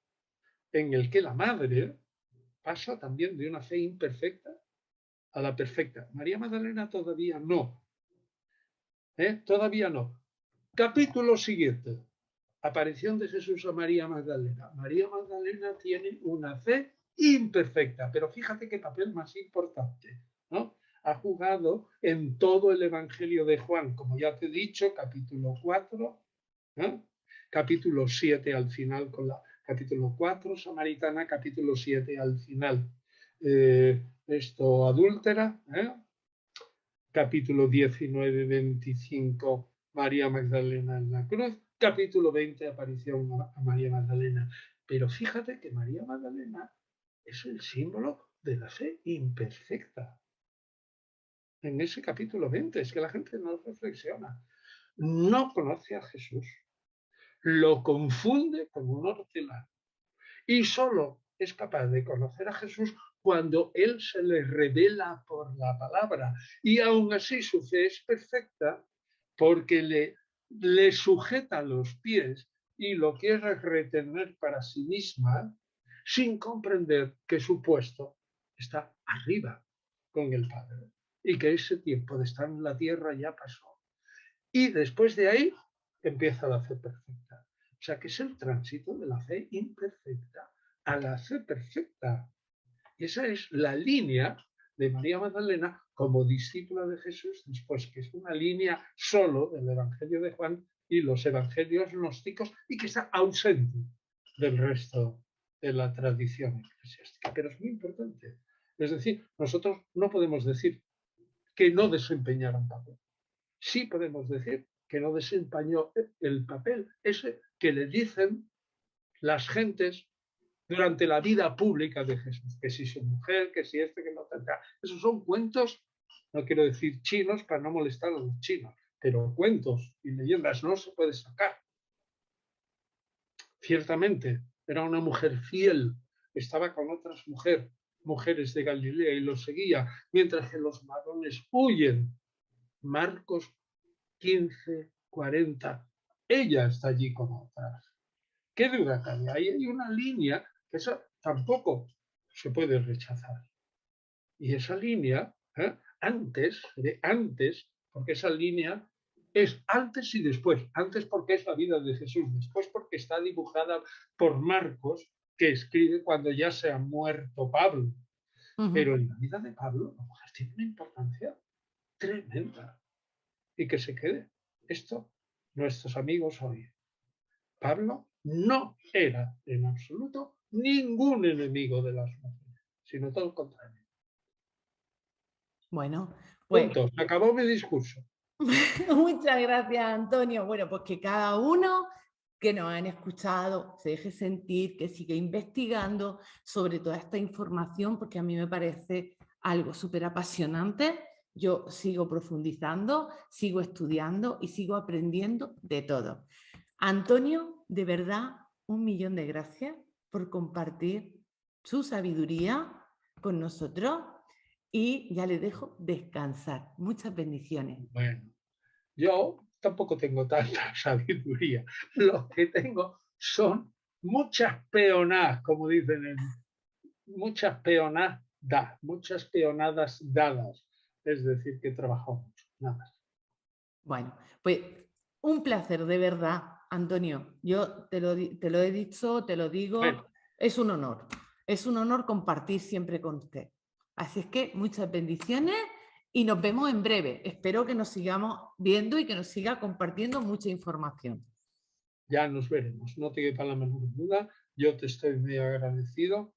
en el que la madre pasa también de una fe imperfecta a la perfecta. María Magdalena todavía no. Todavía no. Capítulo siguiente. Aparición de Jesús a María Magdalena. María Magdalena tiene una fe imperfecta, pero fíjate qué papel más importante, ¿no? Ha jugado en todo el Evangelio de Juan, como ya te he dicho, capítulo 4, ¿eh? Capítulo 7 al final con la capítulo 4, Samaritana, capítulo 7 al final. Esto adúltera, capítulo 19, 25, María Magdalena en la cruz, capítulo 20, aparición a María Magdalena. Pero fíjate que María Magdalena es el símbolo de la fe imperfecta. En ese capítulo 20, es que la gente no reflexiona. No conoce a Jesús, lo confunde con un hortelano y solo es capaz de conocer a Jesús cuando Él se le revela por la palabra. Y aún así su fe es perfecta porque le sujeta los pies y lo quiere retener para sí misma sin comprender que su puesto está arriba con el Padre y que ese tiempo de estar en la tierra ya pasó. Y después de ahí empieza la fe perfecta. O sea que es el tránsito de la fe imperfecta a la fe perfecta. Y esa es la línea de María Magdalena como discípula de Jesús, después que es una línea solo del Evangelio de Juan y los evangelios gnósticos y que está ausente del resto de la tradición eclesiástica. Pero es muy importante. Es decir, nosotros no podemos decir que no desempeñaron papel. Sí podemos decir que no desempeñó el papel ese que le dicen las gentes durante la vida pública de Jesús, que si su mujer, que si que no tendrá. Esos son cuentos, no quiero decir chinos para no molestar a los chinos, pero cuentos y leyendas no se puede sacar. Ciertamente, era una mujer fiel, estaba con otras mujeres de Galilea y los seguía, mientras que los varones huyen. Marcos 15:40. Ella está allí con otras. ¿Qué duda cabe? Ahí hay una línea que eso tampoco se puede rechazar. Y esa línea, antes, porque esa línea es antes y después. Antes porque es la vida de Jesús, después porque está dibujada por Marcos, que escribe cuando ya se ha muerto Pablo. Ujú. Pero en la vida de Pablo, la mujer tiene una importancia tremenda. Y que se quede esto nuestros amigos hoy. Pablo no era en absoluto ningún enemigo de las mujeres, sino todo lo contrario. Bueno, pues Punto. Se acabó mi discurso. muchas gracias, Antonio. Bueno, pues que cada uno que nos han escuchado se deje sentir, que siga investigando sobre toda esta información, porque a mí me parece algo súper apasionante. Yo sigo profundizando, sigo estudiando y sigo aprendiendo de todo. Antonio, de verdad, 1.000.000 de gracias por compartir su sabiduría con nosotros y ya le dejo descansar. Muchas bendiciones. Bueno, yo tampoco tengo tanta sabiduría. Lo que tengo son muchas peonadas, como dicen, muchas peonadas, muchas peonadas dadas. Es decir, que he trabajado mucho, nada más. Bueno, pues un placer de verdad, Antonio. Yo te lo he dicho, te lo Bueno, digo, es un honor. Es un honor compartir siempre con usted. Así es que muchas bendiciones y nos vemos en breve. Espero que nos sigamos viendo y que nos siga compartiendo mucha información. ya nos veremos, no te quepa la menor duda. Yo te estoy muy agradecido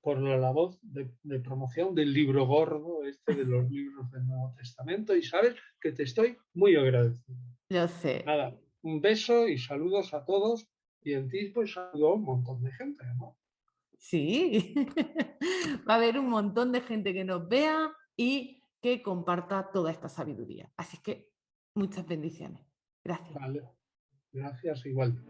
por la labor de promoción del libro gordo, este de los libros del Nuevo Testamento, y sabes que te estoy muy agradecido. Lo sé. Nada, un beso y saludos a todos, y en ti pues saludo a un montón de gente, ¿no? Sí. Va a haber un montón de gente que nos vea y que comparta toda esta sabiduría. Así es que muchas bendiciones. Gracias. Vale, gracias igual.